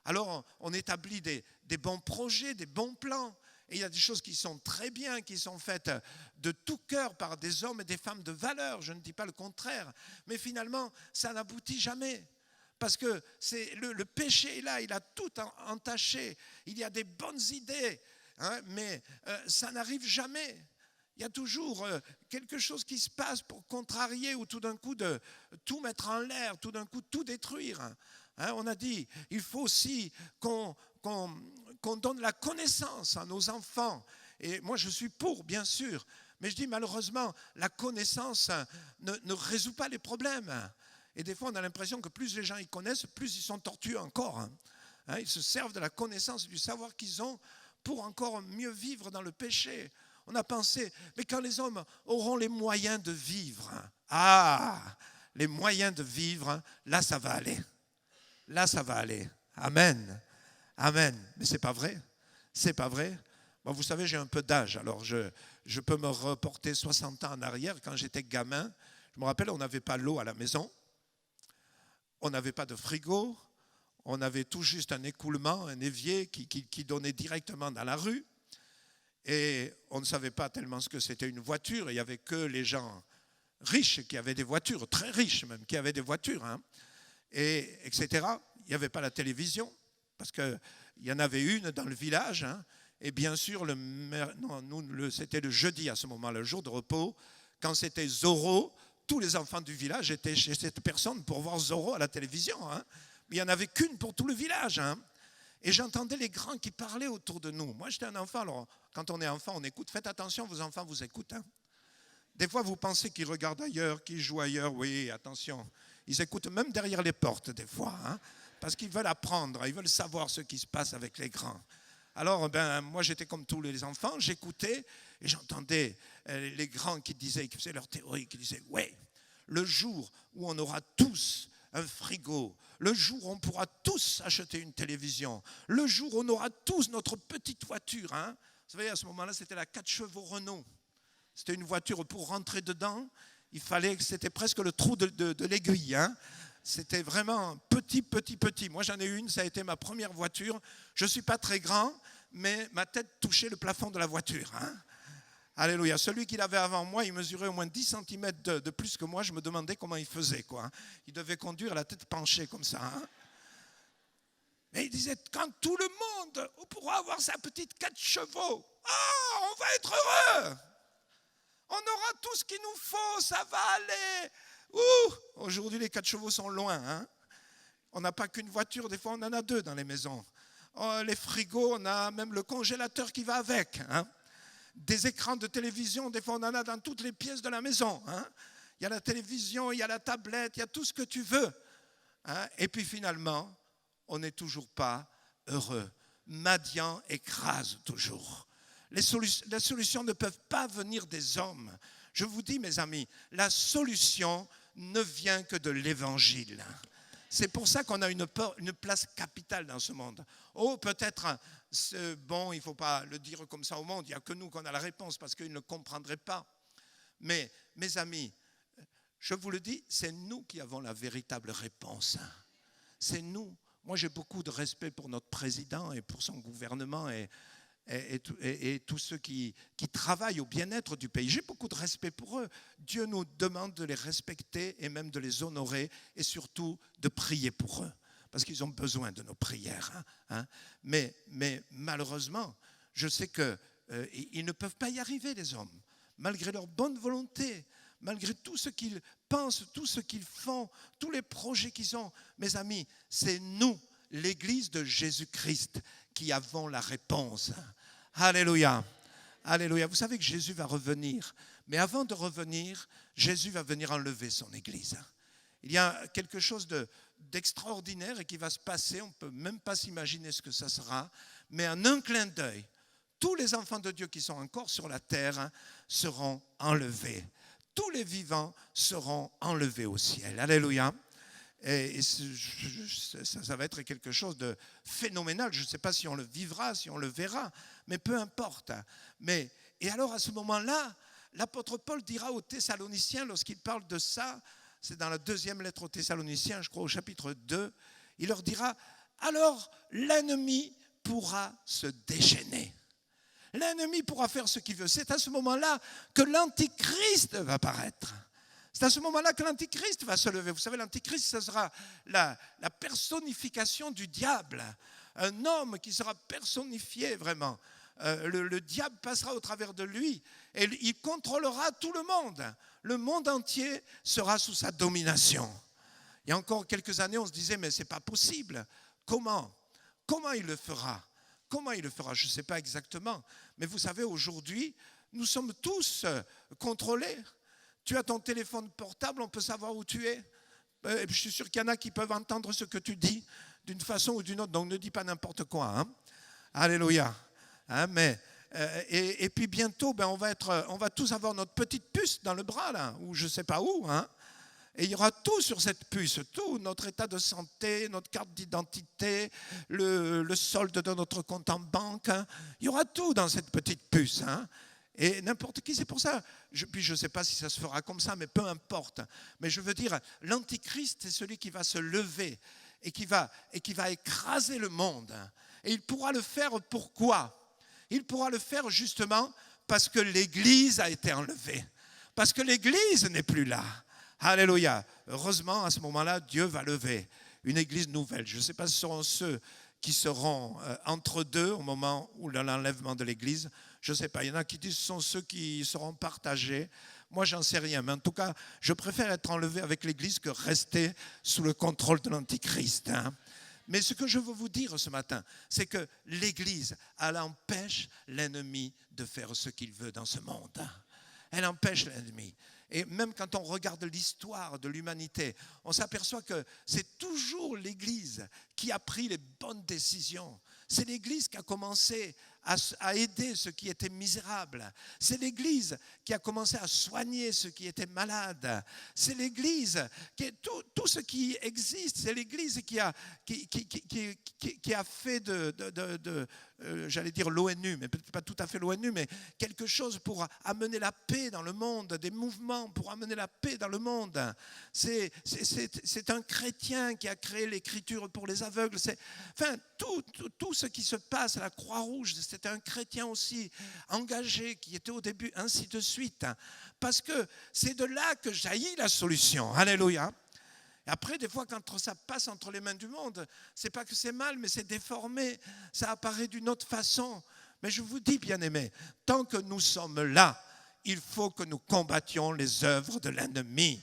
Alors, on établit des bons projets, des bons plans. Et il y a des choses qui sont très bien, qui sont faites de tout cœur par des hommes et des femmes de valeur. Je ne dis pas le contraire. Mais finalement, ça n'aboutit jamais. Parce que le péché est là, il a tout entaché. Il y a des bonnes idées, hein, mais ça n'arrive jamais. Il y a toujours quelque chose qui se passe pour contrarier ou tout d'un coup de tout mettre en l'air, tout d'un coup tout détruire. Hein, on a dit, il faut aussi qu'on donne la connaissance à nos enfants. Et moi, je suis pour, bien sûr. Mais je dis, malheureusement, la connaissance ne résout pas les problèmes. Et des fois, on a l'impression que plus les gens y connaissent, plus ils sont tortueux encore. Hein, ils se servent de la connaissance et du savoir qu'ils ont pour encore mieux vivre dans le péché. On a pensé, mais quand les hommes auront les moyens de vivre, les moyens de vivre, là, ça va aller. Là, ça va aller. Amen. Amen. Mais c'est pas vrai. C'est pas vrai. Bon, vous savez, j'ai un peu d'âge, alors je peux me reporter 60 ans en arrière. Quand j'étais gamin, je me rappelle, on n'avait pas l'eau à la maison. On n'avait pas de frigo. On avait tout juste un écoulement, un évier qui donnait directement dans la rue. Et on ne savait pas tellement ce que c'était une voiture. Il n'y avait que les gens riches qui avaient des voitures, très riches même, qui avaient des voitures, hein, etc. Il n'y avait pas la télévision, parce qu'il y en avait une dans le village. Hein, et bien sûr, c'était le jeudi à ce moment, le jour de repos. Quand c'était Zorro, tous les enfants du village étaient chez cette personne pour voir Zorro à la télévision. Hein. Mais il n'y en avait qu'une pour tout le village. Hein. Et j'entendais les grands qui parlaient autour de nous. Moi, j'étais un enfant, alors quand on est enfant, on écoute. Faites attention, vos enfants vous écoutent. Hein. Des fois, vous pensez qu'ils regardent ailleurs, qu'ils jouent ailleurs. Oui, attention. Ils écoutent même derrière les portes, des fois. Hein, parce qu'ils veulent apprendre, ils veulent savoir ce qui se passe avec les grands. Alors, moi, j'étais comme tous les enfants. J'écoutais et j'entendais les grands qui disaient, qui faisaient leur théorie, qui disaient, ouais, le jour où on aura tous un frigo, le jour où on pourra tous acheter une télévision, le jour où on aura tous notre petite voiture. Hein. Vous savez, à ce moment-là, c'était la 4 chevaux Renault. C'était une voiture pour rentrer dedans. C'était presque le trou de l'aiguille. Hein. C'était vraiment petit. Moi, j'en ai eu une, ça a été ma première voiture. Je ne suis pas très grand, mais ma tête touchait le plafond de la voiture. Hein. Alléluia. Celui qui l'avait avant moi, il mesurait au moins 10 cm de plus que moi. Je me demandais comment il faisait, quoi. Il devait conduire la tête penchée comme ça. Hein. Mais il disait, quand tout le monde pourra avoir sa petite 4 chevaux, on va être heureux. On aura tout ce qu'il nous faut, ça va aller. Aujourd'hui, les 4 chevaux sont loin. Hein. On n'a pas qu'une voiture, des fois on en a 2 dans les maisons. Les frigos, on a même le congélateur qui va avec. Hein. Des écrans de télévision, des fois on en a dans toutes les pièces de la maison. Hein. Il y a la télévision, il y a la tablette, il y a tout ce que tu veux. Hein. Et puis finalement, on n'est toujours pas heureux. Madian écrase toujours. Les solutions ne peuvent pas venir des hommes. Je vous dis, mes amis, la solution ne vient que de l'Évangile. C'est pour ça qu'on a une place capitale dans ce monde. Oh, peut-être, bon, il ne faut pas le dire comme ça au monde, il n'y a que nous qu'on a la réponse parce qu'ils ne comprendraient pas. Mais, mes amis, je vous le dis, c'est nous qui avons la véritable réponse. C'est nous. Moi, j'ai beaucoup de respect pour notre président et pour son gouvernement et tous ceux qui travaillent au bien-être du pays. J'ai beaucoup de respect pour eux. Dieu nous demande de les respecter et même de les honorer et surtout de prier pour eux parce qu'ils ont besoin de nos prières. Mais malheureusement, je sais qu'ils ne peuvent pas y arriver, les hommes, malgré leur bonne volonté, malgré tout ce qu'ils pensent, tout ce qu'ils font, tous les projets qu'ils ont. Mes amis, c'est nous, l'Église de Jésus-Christ, qui avons la réponse. Alléluia. Alléluia. Vous savez que Jésus va revenir. Mais avant de revenir, Jésus va venir enlever son Église. Il y a quelque chose d'extraordinaire et qui va se passer. On ne peut même pas s'imaginer ce que ça sera. Mais en un clin d'œil, tous les enfants de Dieu qui sont encore sur la terre seront enlevés. Tous les vivants seront enlevés au ciel. Alléluia. Et ça va être quelque chose de phénoménal. Je ne sais pas si on le vivra, si on le verra, mais peu importe. Et alors à ce moment-là, l'apôtre Paul dira aux Thessaloniciens, lorsqu'il parle de ça, c'est dans la deuxième lettre aux Thessaloniciens, je crois au chapitre 2, il leur dira, alors l'ennemi pourra se déchaîner. L'ennemi pourra faire ce qu'il veut. C'est à ce moment-là que l'Antichrist va apparaître. C'est à ce moment-là que l'Antichrist va se lever. Vous savez, l'Antichrist, ce sera la personnification du diable. Un homme qui sera personnifié vraiment. Le diable passera au travers de lui et il contrôlera tout le monde. Le monde entier sera sous sa domination. Il y a encore quelques années, on se disait, mais ce n'est pas possible. Comment il le fera? Comment il le fera? Je ne sais pas exactement. Mais vous savez, aujourd'hui, nous sommes tous contrôlés. Tu as ton téléphone portable, on peut savoir où tu es. Et je suis sûr qu'il y en a qui peuvent entendre ce que tu dis d'une façon ou d'une autre. Donc ne dis pas n'importe quoi. Hein? Alléluia. Et puis bientôt, on va tous avoir notre petite puce dans le bras, là, ou je ne sais pas où. Hein? Et il y aura tout sur cette puce, tout, notre état de santé, notre carte d'identité, le solde de notre compte en banque. Hein? Il y aura tout dans cette petite puce. Hein? Et n'importe qui, c'est pour ça. Puis je ne sais pas si ça se fera comme ça, mais peu importe. Mais je veux dire, l'Antichrist, c'est celui qui va se lever et qui va écraser le monde. Et il pourra le faire pourquoi? Il pourra le faire justement parce que l'Église a été enlevée. Parce que l'Église n'est plus là. Alléluia. Heureusement, à ce moment-là, Dieu va lever une Église nouvelle. Je ne sais pas si ce seront ceux qui seront entre deux au moment où l'enlèvement de l'Église. Je ne sais pas, il y en a qui disent que ce sont ceux qui seront partagés. Moi, j'en sais rien. Mais en tout cas, je préfère être enlevé avec l'Église que rester sous le contrôle de l'Antichrist. Hein. Mais ce que je veux vous dire ce matin, c'est que l'Église, elle empêche l'ennemi de faire ce qu'il veut dans ce monde. Elle empêche l'ennemi. Et même quand on regarde l'histoire de l'humanité, on s'aperçoit que c'est toujours l'Église qui a pris les bonnes décisions. C'est l'Église qui a commencé à aider ceux qui étaient misérables. C'est l'Église qui a commencé à soigner ceux qui étaient malades. C'est l'Église qui est tout ce qui existe. C'est l'Église qui a fait j'allais dire l'ONU, mais peut-être pas tout à fait l'ONU, mais quelque chose pour amener la paix dans le monde, des mouvements pour amener la paix dans le monde. C'est un chrétien qui a créé l'écriture pour les aveugles. Enfin, tout ce qui se passe à la Croix-Rouge, c'était un chrétien aussi engagé qui était au début, ainsi de suite. Parce que c'est de là que jaillit la solution. Alléluia. Et après, des fois, quand ça passe entre les mains du monde, c'est pas que c'est mal, mais c'est déformé. Ça apparaît d'une autre façon. Mais je vous dis, bien-aimés, tant que nous sommes là, il faut que nous combattions les œuvres de l'ennemi.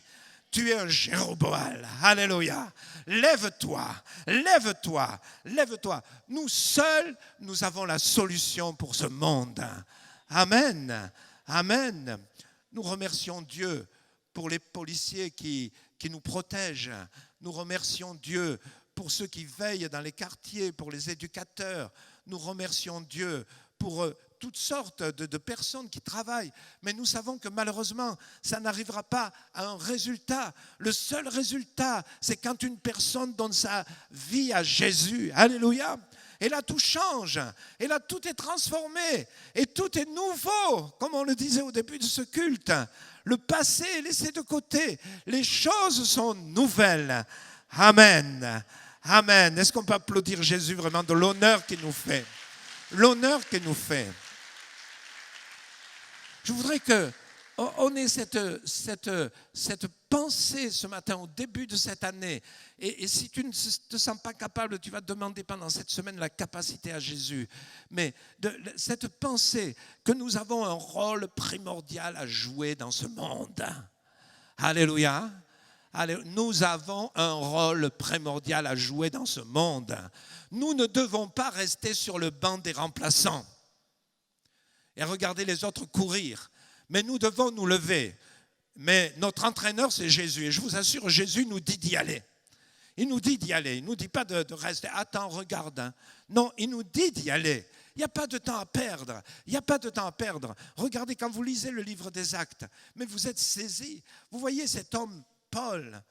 Tu es un Jéroboam. Alléluia. Lève-toi, lève-toi, lève-toi. Nous seuls, nous avons la solution pour ce monde. Amen. Amen. Nous remercions Dieu pour les policiers qui nous protègent. Nous remercions Dieu pour ceux qui veillent dans les quartiers, pour les éducateurs. Nous remercions Dieu pour toutes sortes de personnes qui travaillent, mais nous savons que malheureusement, ça n'arrivera pas à un résultat. Le seul résultat, c'est quand une personne donne sa vie à Jésus. Alléluia. Et là, tout change. Et là, tout est transformé. Et tout est nouveau, comme on le disait au début de ce culte. Le passé est laissé de côté. Les choses sont nouvelles. Amen. Amen. Est-ce qu'on peut applaudir Jésus vraiment de l'honneur qu'il nous fait? L'honneur qu'il nous fait. Je voudrais qu'on ait cette pensée ce matin au début de cette année. Et si tu ne te sens pas capable, tu vas demander pendant cette semaine la capacité à Jésus. Mais cette pensée que nous avons un rôle primordial à jouer dans ce monde. Alléluia. Nous avons un rôle primordial à jouer dans ce monde. Nous ne devons pas rester sur le banc des remplaçants et regarder les autres courir. Mais nous devons nous lever. Mais notre entraîneur, c'est Jésus. Et je vous assure, Jésus nous dit d'y aller. Il nous dit d'y aller. Il ne nous dit pas de rester, attends, regarde. Non, il nous dit d'y aller. Il n'y a pas de temps à perdre. Il n'y a pas de temps à perdre. Regardez, quand vous lisez le livre des Actes, mais vous êtes saisis. Vous voyez cet homme, Paul,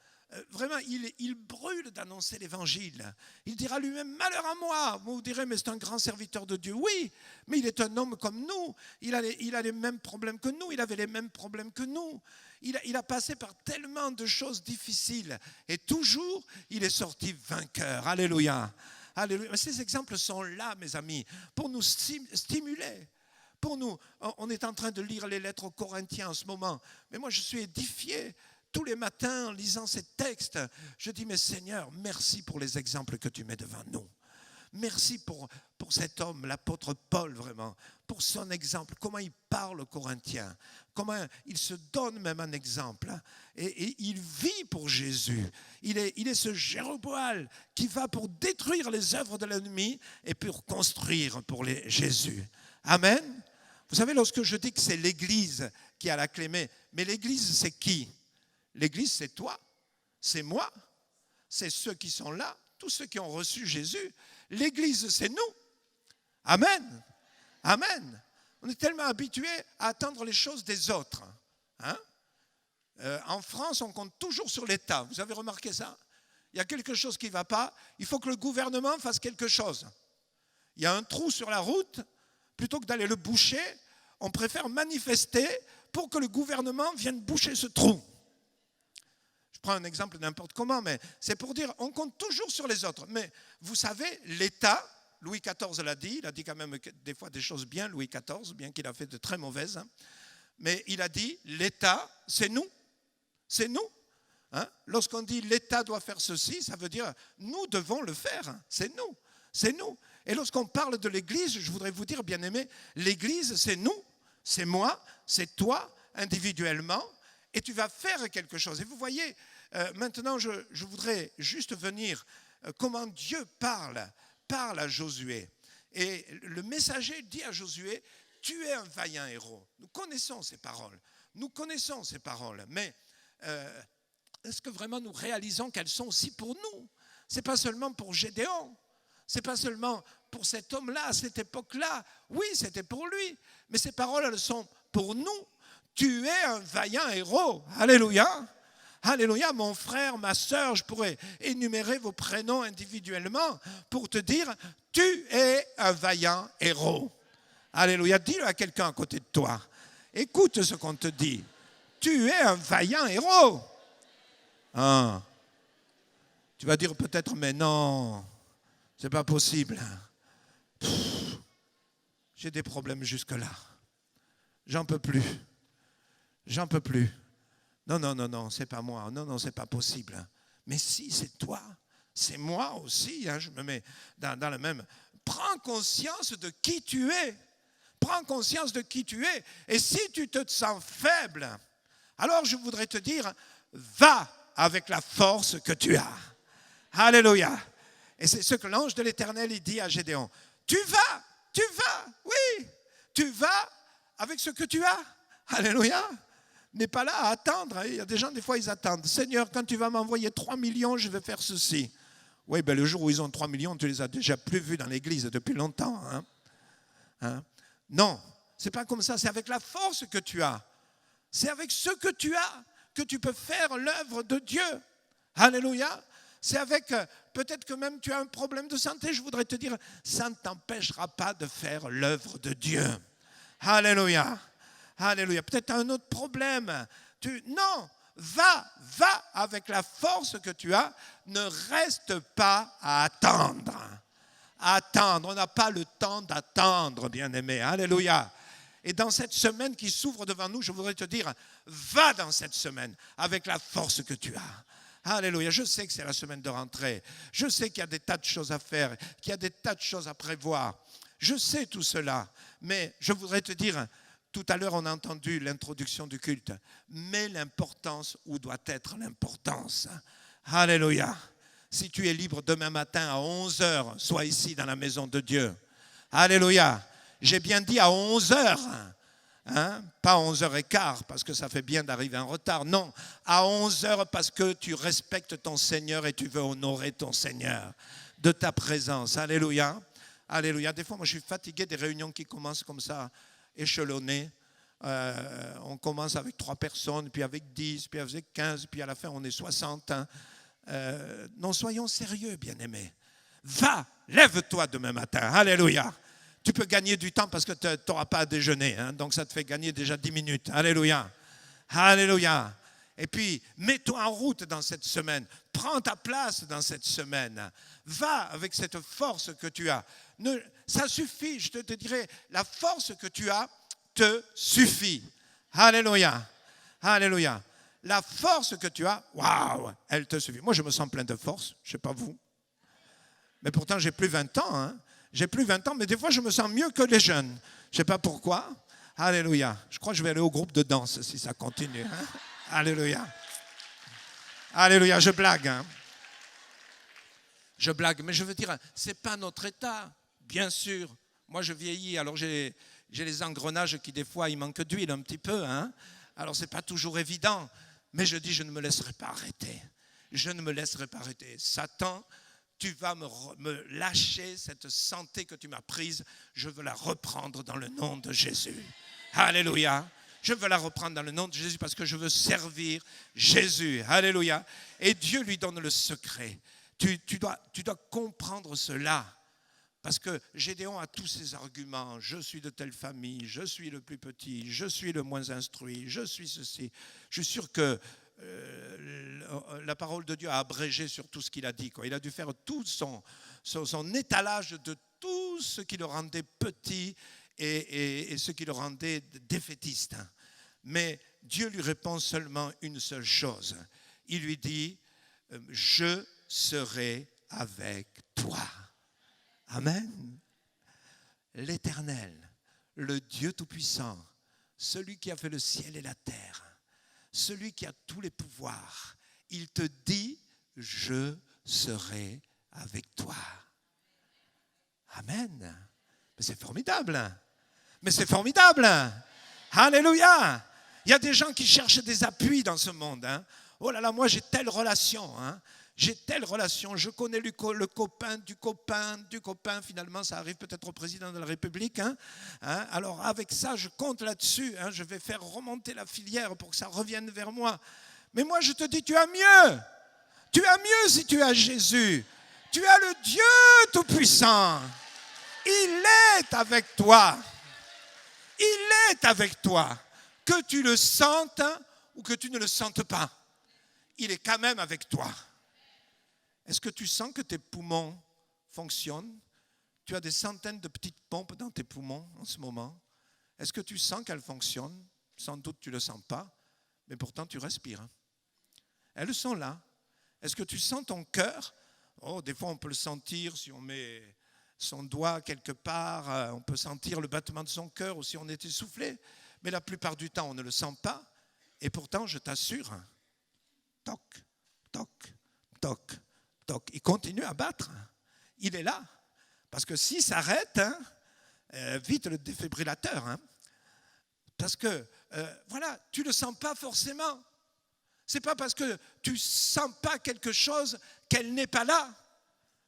vraiment, il brûle d'annoncer l'évangile. Il dira lui-même, malheur à moi. Vous direz, mais c'est un grand serviteur de Dieu. Oui, mais il est un homme comme nous. Il a les mêmes problèmes que nous. Il avait les mêmes problèmes que nous. Il a passé par tellement de choses difficiles. Et toujours, il est sorti vainqueur. Alléluia. Alléluia. Ces exemples sont là, mes amis, pour nous stimuler. Pour nous, on est en train de lire les lettres aux Corinthiens en ce moment. Mais moi, je suis édifié. Tous les matins, en lisant ces textes, je dis, mais Seigneur, merci pour les exemples que tu mets devant nous. Merci pour cet homme, l'apôtre Paul, vraiment, pour son exemple, comment il parle aux Corinthiens, comment il se donne même un exemple. Et il vit pour Jésus. Il est ce Jéroboam qui va pour détruire les œuvres de l'ennemi et pour construire pour Jésus. Amen. Vous savez, lorsque je dis que c'est l'Église qui a la clé, mais l'Église, c'est qui? L'Église, c'est toi, c'est moi, c'est ceux qui sont là, tous ceux qui ont reçu Jésus. L'Église, c'est nous. Amen. Amen. On est tellement habitués à attendre les choses des autres. Hein? En France, on compte toujours sur l'État. Vous avez remarqué ça? Il y a quelque chose qui ne va pas. Il faut que le gouvernement fasse quelque chose. Il y a un trou sur la route. Plutôt que d'aller le boucher, on préfère manifester pour que le gouvernement vienne boucher ce trou. Je prends un exemple n'importe comment, mais c'est pour dire, on compte toujours sur les autres. Mais vous savez, l'État, Louis XIV l'a dit, il a dit quand même des fois des choses bien, Louis XIV, bien qu'il a fait de très mauvaises, hein, mais il a dit, l'État, c'est nous. C'est nous. Hein? Lorsqu'on dit l'État doit faire ceci, ça veut dire, nous devons le faire. C'est nous. C'est nous. Et lorsqu'on parle de l'Église, je voudrais vous dire, bien-aimés, l'Église, c'est nous, c'est moi, c'est toi, individuellement, et tu vas faire quelque chose. Et vous voyez, maintenant, je voudrais juste venir, comment Dieu parle à Josué. Et le messager dit à Josué, tu es un vaillant héros. Nous connaissons ces paroles. Nous connaissons ces paroles. Mais est-ce que vraiment nous réalisons qu'elles sont aussi pour nous? Ce n'est pas seulement pour Gédéon. Ce n'est pas seulement pour cet homme-là, à cette époque-là. Oui, c'était pour lui. Mais ces paroles, elles sont pour nous. Tu es un vaillant héros. Alléluia. Alléluia, mon frère, ma sœur, je pourrais énumérer vos prénoms individuellement pour te dire, tu es un vaillant héros. Alléluia, dis-le à quelqu'un à côté de toi. Écoute ce qu'on te dit. Tu es un vaillant héros. Ah. Tu vas dire peut-être, mais non, c'est pas possible. J'ai des problèmes jusque-là. J'en peux plus. J'en peux plus. Non, c'est pas moi. Non, c'est pas possible. Mais si, c'est toi. C'est moi aussi. Hein, je me mets dans le même. Prends conscience de qui tu es. Prends conscience de qui tu es. Et si tu te sens faible, alors je voudrais te dire, va avec la force que tu as. Alléluia. Et c'est ce que l'ange de l'Éternel il dit à Gédéon. Tu vas, oui. Tu vas avec ce que tu as. Alléluia. N'est pas là à attendre. Il y a des gens, des fois, ils attendent. Seigneur, quand tu vas m'envoyer 3 millions, je vais faire ceci. Oui, ben, le jour où ils ont 3 millions, tu les as déjà plus vus dans l'église depuis longtemps. Hein? Non, c'est pas comme ça, c'est avec la force que tu as. C'est avec ce que tu as que tu peux faire l'œuvre de Dieu. Alléluia. C'est avec, peut-être que même tu as un problème de santé, je voudrais te dire, ça ne t'empêchera pas de faire l'œuvre de Dieu. Alléluia. Alléluia. Peut-être un autre problème. Non, va avec la force que tu as. Ne reste pas à attendre. Attendre, on n'a pas le temps d'attendre, bien-aimé. Alléluia. Et dans cette semaine qui s'ouvre devant nous, je voudrais te dire, va dans cette semaine avec la force que tu as. Alléluia, je sais que c'est la semaine de rentrée. Je sais qu'il y a des tas de choses à faire, qu'il y a des tas de choses à prévoir. Je sais tout cela, mais je voudrais te dire, tout à l'heure on a entendu l'introduction du culte, mets l'importance où doit être l'importance. Alléluia. Si tu es libre demain matin à 11h, sois ici dans la maison de Dieu. Alléluia. J'ai bien dit à 11h. Hein? Pas 11h15 parce que ça fait bien d'arriver en retard. Non, à 11h parce que tu respectes ton Seigneur et tu veux honorer ton Seigneur de ta présence. Alléluia. Alléluia. Des fois, moi, je suis fatigué des réunions qui commencent comme ça, échelonnées. On commence avec 3 personnes, puis avec 10, puis avec 15, puis à la fin, on est 60. Hein. Non, soyons sérieux, bien-aimés. Va, lève-toi demain matin. Alléluia. Tu peux gagner du temps parce que tu n'auras pas à déjeuner. Hein, donc, ça te fait gagner déjà 10 minutes. Alléluia. Alléluia. Et puis, mets-toi en route dans cette semaine. Prends ta place dans cette semaine. Va avec cette force que tu as. Ça suffit, je te dirais, la force que tu as te suffit. Alléluia. Alléluia. La force que tu as, waouh, elle te suffit. Moi, je me sens plein de force. Je ne sais pas vous. Mais pourtant, j'ai plus 20 ans. Hein. J'ai plus 20 ans, mais des fois, je me sens mieux que les jeunes. Je ne sais pas pourquoi. Alléluia. Je crois que je vais aller au groupe de danse si ça continue. Hein? Alléluia. Alléluia, je blague. Hein? Je blague, mais je veux dire, ce n'est pas notre état, bien sûr. Moi, je vieillis, alors j'ai les engrenages qui, des fois, il manque d'huile un petit peu. Hein? Alors, ce n'est pas toujours évident. Mais je dis, je ne me laisserai pas arrêter. Je ne me laisserai pas arrêter. Satan, tu vas me lâcher cette santé que tu m'as prise. Je veux la reprendre dans le nom de Jésus. Alléluia. Je veux la reprendre dans le nom de Jésus parce que je veux servir Jésus. Alléluia. Et Dieu lui donne le secret. Tu dois comprendre cela. Parce que Gédéon a tous ses arguments. Je suis de telle famille, je suis le plus petit, je suis le moins instruit, je suis ceci. Je suis sûr que la parole de Dieu a abrégé sur tout ce qu'il a dit. Quoi. Il a dû faire tout son étalage de tout ce qui le rendait petit et ce qui le rendait défaitiste. Mais Dieu lui répond seulement une seule chose. Il lui dit, je serai avec toi. Amen. L'Éternel, le Dieu Tout-Puissant, celui qui a fait le ciel et la terre, celui qui a tous les pouvoirs, il te dit, je serai avec toi. Amen. Mais c'est formidable. Mais c'est formidable. Alléluia. Il y a des gens qui cherchent des appuis dans ce monde. Hein. Oh là là, moi j'ai telle relation. Hein. J'ai telle relation, je connais le copain du copain, finalement ça arrive peut-être au président de la République. Hein. Alors avec ça, je compte là-dessus, hein. Je vais faire remonter la filière pour que ça revienne vers moi. Mais moi je te dis, tu as mieux. Tu as mieux si tu as Jésus. Tu as le Dieu Tout-Puissant. Il est avec toi. Il est avec toi. Que tu le sentes ou que tu ne le sentes pas, il est quand même avec toi. Est-ce que tu sens que tes poumons fonctionnent? Tu as des centaines de petites pompes dans tes poumons en ce moment. Est-ce que tu sens qu'elles fonctionnent? Sans doute tu ne le sens pas, mais pourtant tu respires. Elles sont là. Est-ce que tu sens ton cœur? Oh, des fois on peut le sentir si on met son doigt quelque part, on peut sentir le battement de son cœur ou si on est essoufflé. Mais la plupart du temps on ne le sent pas. Et pourtant je t'assure, toc, toc, toc. Donc, il continue à battre. Il est là. Parce que s'il s'arrête, vite le défibrillateur. Hein, parce que, voilà, tu ne le sens pas forcément. Ce n'est pas parce que tu ne sens pas quelque chose qu'elle n'est pas là.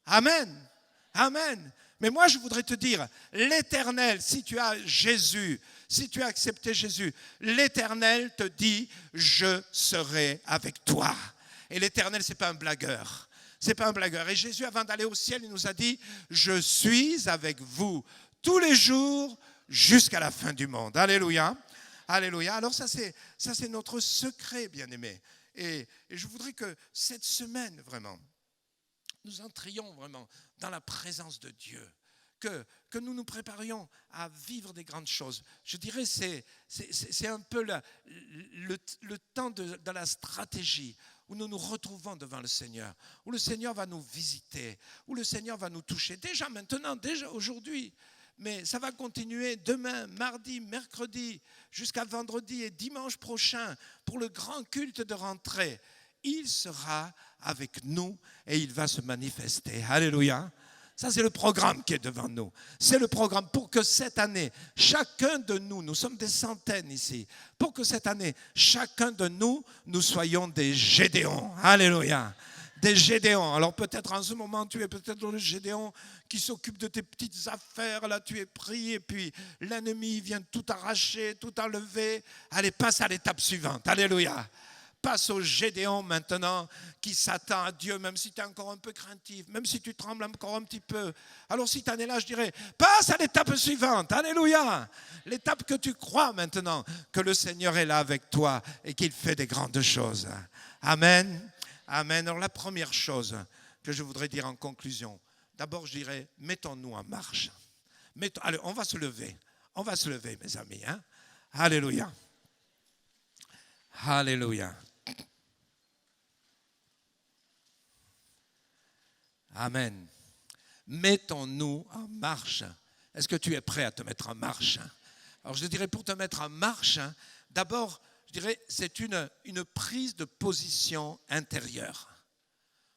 Amen. Amen. Mais moi, je voudrais te dire, l'Éternel, si tu as Jésus, si tu as accepté Jésus, l'Éternel te dit, je serai avec toi. Et l'Éternel, ce n'est pas un blagueur. C'est pas un blagueur. Et Jésus, avant d'aller au ciel, il nous a dit, je suis avec vous tous les jours jusqu'à la fin du monde. Alléluia. Alléluia. Alors ça, c'est notre secret, bien-aimés. Et je voudrais que cette semaine, vraiment, nous entrions vraiment dans la présence de Dieu, que nous nous préparions à vivre des grandes choses. Je dirais c'est un peu le temps de la stratégie, où nous nous retrouvons devant le Seigneur, où le Seigneur va nous visiter, où le Seigneur va nous toucher, déjà maintenant, déjà aujourd'hui. Mais ça va continuer demain, mardi, mercredi, jusqu'à vendredi et dimanche prochain pour le grand culte de rentrée. Il sera avec nous et il va se manifester. Alléluia. Ça, c'est le programme qui est devant nous. C'est le programme pour que cette année, chacun de nous, nous sommes des centaines ici, pour que cette année, chacun de nous, nous soyons des Gédéons. Alléluia. Des Gédéons. Alors peut-être en ce moment, tu es peut-être le Gédéon qui s'occupe de tes petites affaires. Là, tu es pris et puis l'ennemi vient tout arracher, tout enlever. Allez, passe à l'étape suivante. Alléluia. Passe au Gédéon maintenant qui s'attend à Dieu, même si tu es encore un peu craintif, même si tu trembles encore un petit peu. Alors si tu en es là, je dirais, passe à l'étape suivante. Alléluia. L'étape que tu crois maintenant, que le Seigneur est là avec toi et qu'il fait des grandes choses. Amen. Amen. Alors la première chose que je voudrais dire en conclusion, d'abord je dirais, mettons-nous en marche. Allez, on va se lever. On va se lever, mes amis. Hein? Alléluia. Alléluia. Amen. Mettons-nous en marche. Est-ce que tu es prêt à te mettre en marche? Alors je dirais pour te mettre en marche, d'abord, je dirais c'est une prise de position intérieure.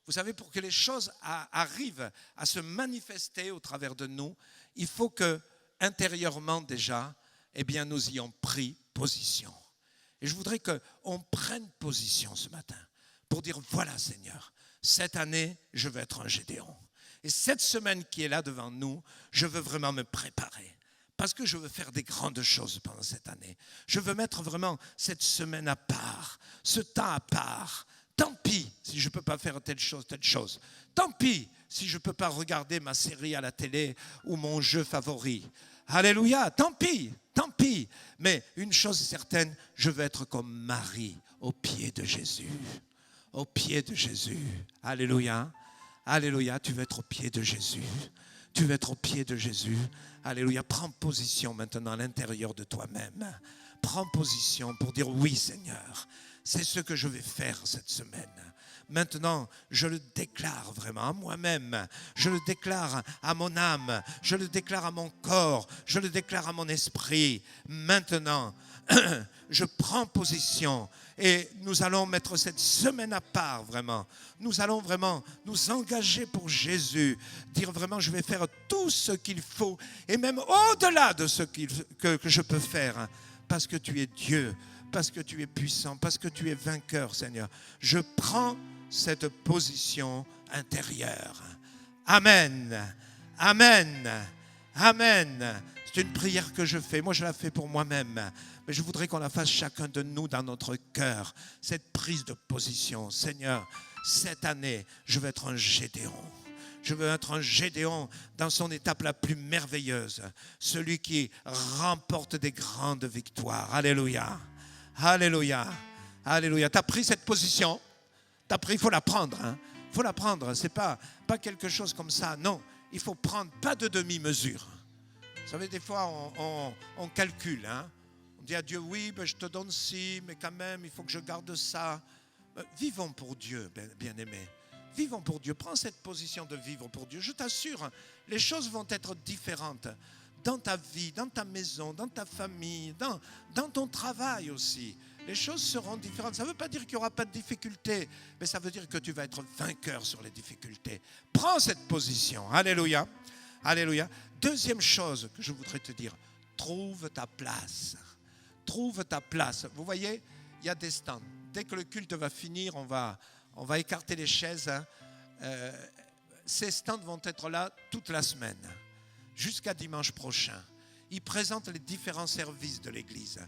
Vous savez, pour que les choses arrivent à se manifester au travers de nous, il faut que intérieurement déjà, eh bien, nous ayons pris position. Et je voudrais qu'on prenne position ce matin pour dire, voilà Seigneur, cette année, je veux être un Gédéon. Et cette semaine qui est là devant nous, je veux vraiment me préparer. Parce que je veux faire des grandes choses pendant cette année. Je veux mettre vraiment cette semaine à part, ce temps à part. Tant pis si je ne peux pas faire telle chose, telle chose. Tant pis si je ne peux pas regarder ma série à la télé ou mon jeu favori. Alléluia, tant pis, tant pis. Mais une chose est certaine, je veux être comme Marie au pied de Jésus. Au pied de Jésus. Alléluia. Alléluia, tu veux être au pied de Jésus. Tu veux être au pied de Jésus. Alléluia, prends position maintenant à l'intérieur de toi-même. Prends position pour dire oui Seigneur, c'est ce que je vais faire cette semaine. Maintenant, je le déclare vraiment à moi-même, je le déclare à mon âme, je le déclare à mon corps, je le déclare à mon esprit. Maintenant, je prends position et nous allons mettre cette semaine à part vraiment. Nous allons vraiment nous engager pour Jésus, dire vraiment je vais faire tout ce qu'il faut et même au-delà de ce que je peux faire parce que tu es Dieu, parce que tu es puissant, parce que tu es vainqueur Seigneur. Je prends cette position intérieure. Amen. Amen. Amen. C'est une prière que je fais. Moi, je la fais pour moi-même. Mais je voudrais qu'on la fasse chacun de nous dans notre cœur. Cette prise de position. Seigneur, cette année, je veux être un Gédéon. Je veux être un Gédéon dans son étape la plus merveilleuse. Celui qui remporte des grandes victoires. Alléluia. Alléluia. Alléluia. Tu as pris cette position. Tu as pris, il faut la prendre. Il faut la prendre. Ce n'est pas quelque chose comme ça. Non, il faut prendre pas de demi-mesure. Vous savez, des fois, on calcule. On dit à Dieu, oui, ben, je te donne ci, mais quand même, il faut que je garde ça. Vivons pour Dieu, bien-aimés. Vivons pour Dieu. Prends cette position de vivre pour Dieu. Je t'assure, les choses vont être différentes dans ta vie, dans ta maison, dans ta famille, dans ton travail aussi. Les choses seront différentes. Ça ne veut pas dire qu'il n'y aura pas de difficultés, mais ça veut dire que tu vas être vainqueur sur les difficultés. Prends cette position. Alléluia. Alléluia. Deuxième chose que je voudrais te dire, trouve ta place. Trouve ta place. Vous voyez, il y a des stands. Dès que le culte va finir, on va écarter les chaises. Ces stands vont être là toute la semaine. jusqu'à dimanche prochain. Il présente les différents services de l'Église.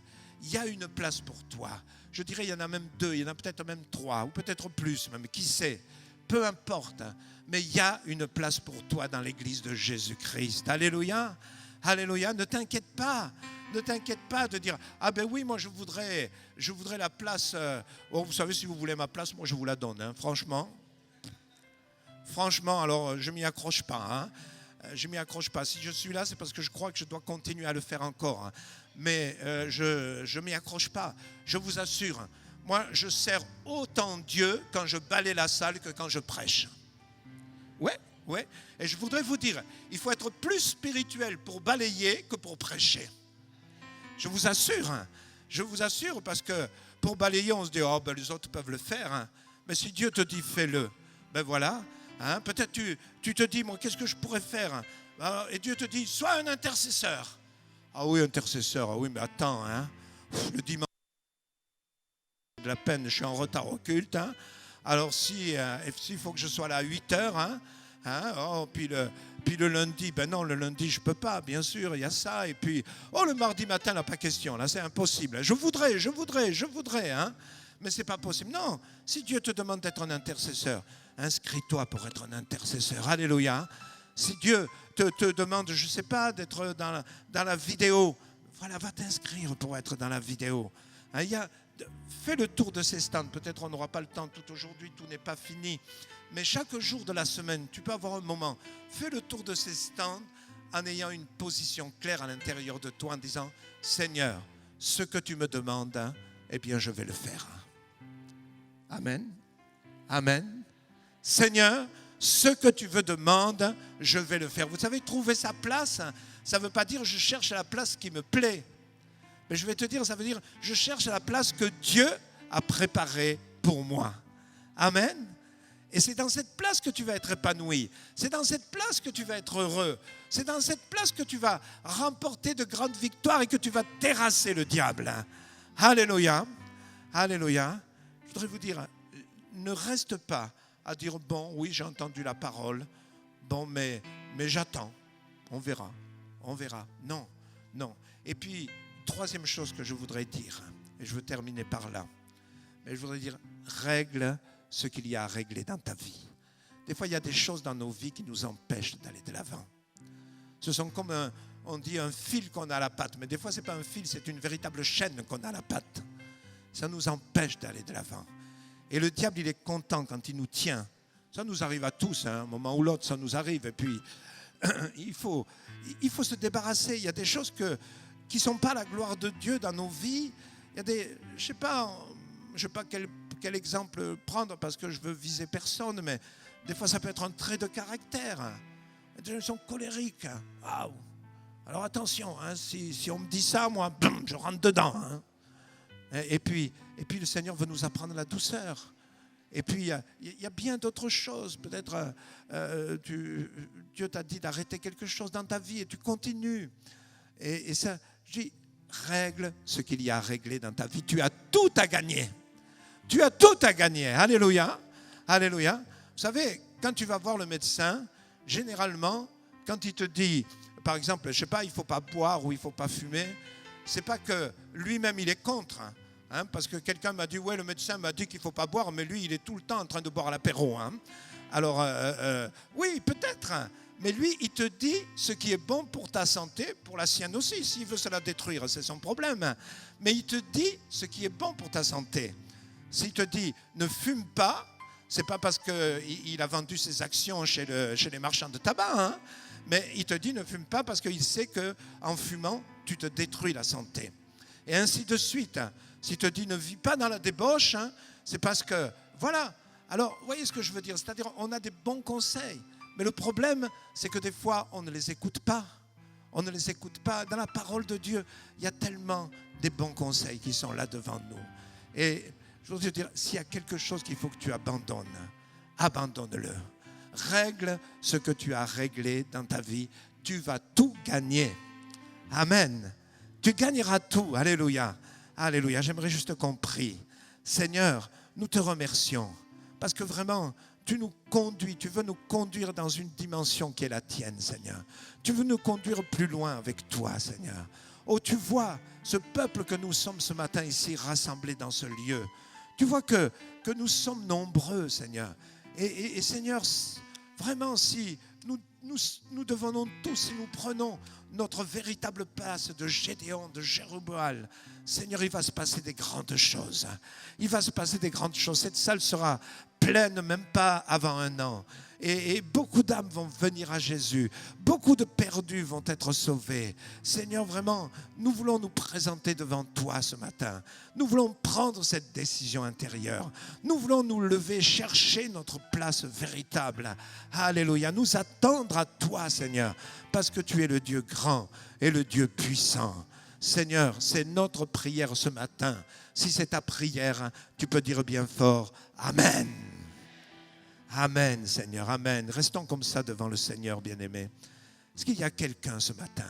Il y a une place pour toi. Je dirais, il y en a même 2, il y en a peut-être même 3, ou peut-être plus même, qui sait. Peu importe, mais il y a une place pour toi dans l'Église de Jésus-Christ. Alléluia, alléluia, ne t'inquiète pas. Ne t'inquiète pas de dire, ah ben oui, moi je voudrais la place. Oh, vous savez, si vous voulez ma place, moi je vous la donne, hein, franchement. Franchement, alors je ne m'y accroche pas. Hein. Je ne m'y accroche pas. Si je suis là, c'est parce que je crois que je dois continuer à le faire encore. Hein. Mais je ne m'y accroche pas. Je vous assure, moi je sers autant Dieu quand je balaye la salle que quand je prêche. Ouais. Et je voudrais vous dire, il faut être plus spirituel pour balayer que pour prêcher. Je vous assure, parce que pour balayer, on se dit, oh, ben, les autres peuvent le faire. Hein. Mais si Dieu te dit, fais-le, ben voilà. Hein. Peut-être tu te dis, moi, qu'est-ce que je pourrais faire? Et Dieu te dit, sois un intercesseur. Ah oui, intercesseur, ah oui, mais attends. Hein. Le dimanche, de la peine, je suis en retard au culte. Hein. Alors s'il faut que je sois là à 8 heures, hein, puis le lundi, ben non, le lundi, je ne peux pas, bien sûr, il y a ça. Et puis, le mardi matin, là, pas question, là, c'est impossible. Je voudrais, hein, mais ce n'est pas possible. Non, si Dieu te demande d'être un intercesseur, inscris-toi pour être un intercesseur. Alléluia. Si Dieu te demande, je ne sais pas, d'être dans la vidéo, voilà, va t'inscrire pour être dans la vidéo. Hein, fais le tour de ces stands. Peut-être on n'aura pas le temps tout aujourd'hui, tout n'est pas fini. Mais chaque jour de la semaine, tu peux avoir un moment. Fais le tour de ces stands en ayant une position claire à l'intérieur de toi en disant, Seigneur, ce que tu me demandes, hein, eh bien je vais le faire. Amen. Amen. Seigneur, ce que tu me demandes, je vais le faire. Vous savez, trouver sa place, ça ne veut pas dire je cherche la place qui me plaît. Mais je vais te dire, ça veut dire je cherche la place que Dieu a préparée pour moi. Amen. Et c'est dans cette place que tu vas être épanoui. C'est dans cette place que tu vas être heureux. C'est dans cette place que tu vas remporter de grandes victoires et que tu vas terrasser le diable. Alléluia. Alléluia. Je voudrais vous dire, ne reste pas à dire, bon, oui, j'ai entendu la parole. Bon, mais j'attends. On verra. Non. Et puis, troisième chose que je voudrais dire, et je veux terminer par là, mais je voudrais dire, règle ce qu'il y a à régler dans ta vie. Des fois, il y a des choses dans nos vies qui nous empêchent d'aller de l'avant. Ce sont comme on dit un fil qu'on a à la patte, mais des fois, ce n'est pas un fil, c'est une véritable chaîne qu'on a à la patte. Ça nous empêche d'aller de l'avant. Et le diable, il est content quand il nous tient. Ça nous arrive à tous, hein, un moment ou l'autre, ça nous arrive. Et puis, il faut se débarrasser. Il y a des choses qui ne sont pas la gloire de Dieu dans nos vies. Il y a des, je sais pas quel exemple prendre parce que je veux viser personne, mais des fois ça peut être un trait de caractère. Des gens sont colériques. Waouh. Alors attention, hein, si on me dit ça, moi, je rentre dedans. Hein. Et puis le Seigneur veut nous apprendre la douceur. Et puis il y a bien d'autres choses. Peut-être Dieu t'a dit d'arrêter quelque chose dans ta vie et tu continues. Et ça, je dis, règle ce qu'il y a à régler dans ta vie. Tu as tout à gagner. Tu as tout à gagner. Alléluia. Alléluia. Vous savez, quand tu vas voir le médecin, généralement, quand il te dit, par exemple, je ne sais pas, il ne faut pas boire ou il ne faut pas fumer, ce n'est pas que lui-même il est contre. Hein, parce que quelqu'un m'a dit, ouais, le médecin m'a dit qu'il ne faut pas boire, mais lui, il est tout le temps en train de boire à l'apéro. Hein. Alors, oui, peut-être. Mais lui, il te dit ce qui est bon pour ta santé, pour la sienne aussi. S'il veut se la détruire, c'est son problème. Mais il te dit ce qui est bon pour ta santé. S'il te dit ne fume pas, ce n'est pas parce qu'il a vendu ses actions chez les marchands de tabac, hein, mais il te dit ne fume pas parce qu'il sait qu'en fumant, tu te détruis la santé. Et ainsi de suite. S'il te dit ne vis pas dans la débauche, hein, c'est parce que, voilà. Alors, vous voyez ce que je veux dire? C'est-à-dire, on a des bons conseils. Mais le problème, c'est que des fois, on ne les écoute pas. On ne les écoute pas. Dans la parole de Dieu, il y a tellement des bons conseils qui sont là devant nous. Et je veux dire, s'il y a quelque chose qu'il faut que tu abandonnes, abandonne-le. Règle ce que tu as réglé dans ta vie. Tu vas tout gagner. Amen. Tu gagneras tout. Alléluia. Alléluia. J'aimerais juste qu'on prie. Seigneur, nous te remercions. Parce que vraiment, tu nous conduis, tu veux nous conduire dans une dimension qui est la tienne, Seigneur. Tu veux nous conduire plus loin avec toi, Seigneur. Oh, tu vois ce peuple que nous sommes ce matin ici rassemblés dans ce lieu. Tu vois que nous sommes nombreux, Seigneur. Et Seigneur, vraiment, si nous devenons tous, si nous prenons notre véritable place de Gédéon, de Jéroboam, Seigneur, il va se passer des grandes choses. Il va se passer des grandes choses. Cette salle sera pleine, même pas avant un an. Et beaucoup d'âmes vont venir à Jésus. Beaucoup de perdus vont être sauvés. Seigneur, vraiment, nous voulons nous présenter devant toi ce matin. Nous voulons prendre cette décision intérieure. Nous voulons nous lever, chercher notre place véritable. Alléluia. Nous attendre à toi, Seigneur, parce que tu es le Dieu grand et le Dieu puissant. Seigneur, c'est notre prière ce matin. Si c'est ta prière, tu peux dire bien fort, Amen. Amen, Seigneur, Amen. Restons comme ça devant le Seigneur, bien-aimé. Est-ce qu'il y a quelqu'un ce matin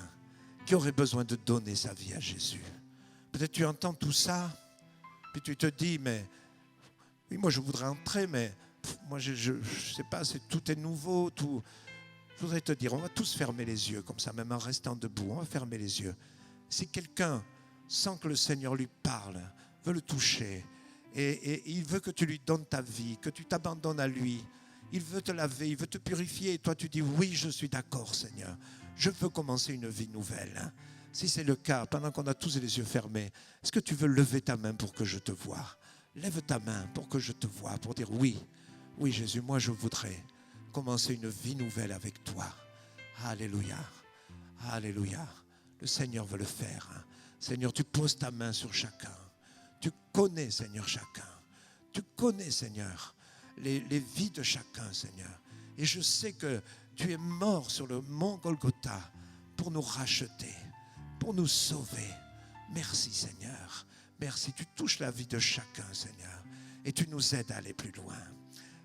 qui aurait besoin de donner sa vie à Jésus? Peut-être tu entends tout ça, puis tu te dis, mais oui, moi je voudrais entrer, mais moi je sais pas, tout est nouveau, tout. Je voudrais te dire, on va tous fermer les yeux comme ça, même en restant debout, on va fermer les yeux. Si quelqu'un, sans que le Seigneur lui parle, veut le toucher, et il veut que tu lui donnes ta vie, que tu t'abandonnes à lui, il veut te laver, il veut te purifier, et toi tu dis, oui, je suis d'accord, Seigneur, je veux commencer une vie nouvelle. Si c'est le cas, pendant qu'on a tous les yeux fermés, est-ce que tu veux lever ta main pour que je te voie? Lève ta main pour que je te voie, pour dire, oui, oui Jésus, moi je voudrais commencer une vie nouvelle avec toi. Alléluia, alléluia. Le Seigneur veut le faire. Seigneur, tu poses ta main sur chacun. Tu connais, Seigneur, chacun. Tu connais, Seigneur, les vies de chacun, Seigneur. Et je sais que tu es mort sur le mont Golgotha pour nous racheter, pour nous sauver. Merci, Seigneur. Merci. Tu touches la vie de chacun, Seigneur. Et tu nous aides à aller plus loin.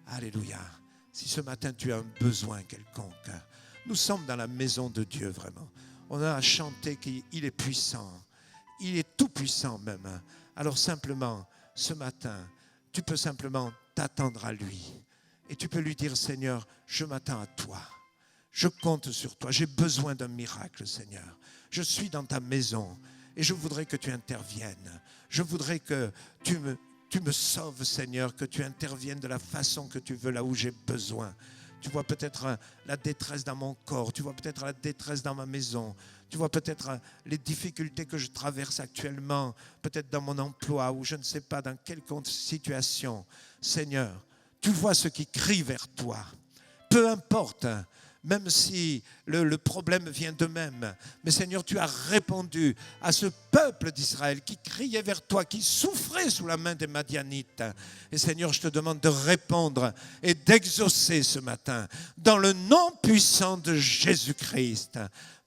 Alléluia. Si ce matin tu as un besoin quelconque, nous sommes dans la maison de Dieu, vraiment. On a chanté qu'il est puissant. Il est tout puissant même. Alors simplement, ce matin, tu peux simplement t'attendre à lui. Et tu peux lui dire, Seigneur, je m'attends à toi. Je compte sur toi. J'ai besoin d'un miracle, Seigneur. Je suis dans ta maison et je voudrais que tu interviennes. Je voudrais que tu me sauves, Seigneur, que tu interviennes de la façon que tu veux, là où j'ai besoin. Tu vois peut-être la détresse dans mon corps, tu vois peut-être la détresse dans ma maison, tu vois peut-être les difficultés que je traverse actuellement, peut-être dans mon emploi ou je ne sais pas dans quelle situation. Seigneur, tu vois ceux qui crient vers toi. Peu importe, même si le problème vient d'eux-mêmes. Mais Seigneur, tu as répondu à ce peuple d'Israël qui criait vers toi, qui souffrait sous la main des Madianites. Et Seigneur, je te demande de répondre et d'exaucer ce matin dans le nom puissant de Jésus-Christ.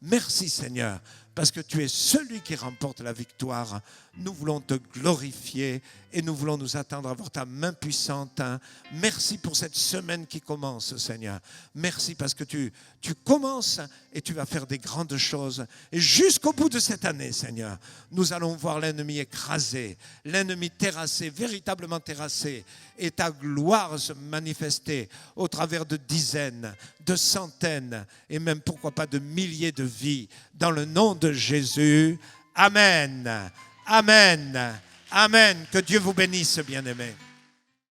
Merci Seigneur, parce que tu es celui qui remporte la victoire. Nous voulons te glorifier et nous voulons nous attendre à voir ta main puissante. Merci pour cette semaine qui commence, Seigneur. Merci parce que tu commences et tu vas faire des grandes choses. Et jusqu'au bout de cette année, Seigneur, nous allons voir l'ennemi écrasé, l'ennemi terrassé, véritablement terrassé, et ta gloire se manifester au travers de dizaines, de centaines et même pourquoi pas de milliers de vies. Dans le nom de Jésus, Amen. Amen. Amen. Que Dieu vous bénisse, bien-aimés.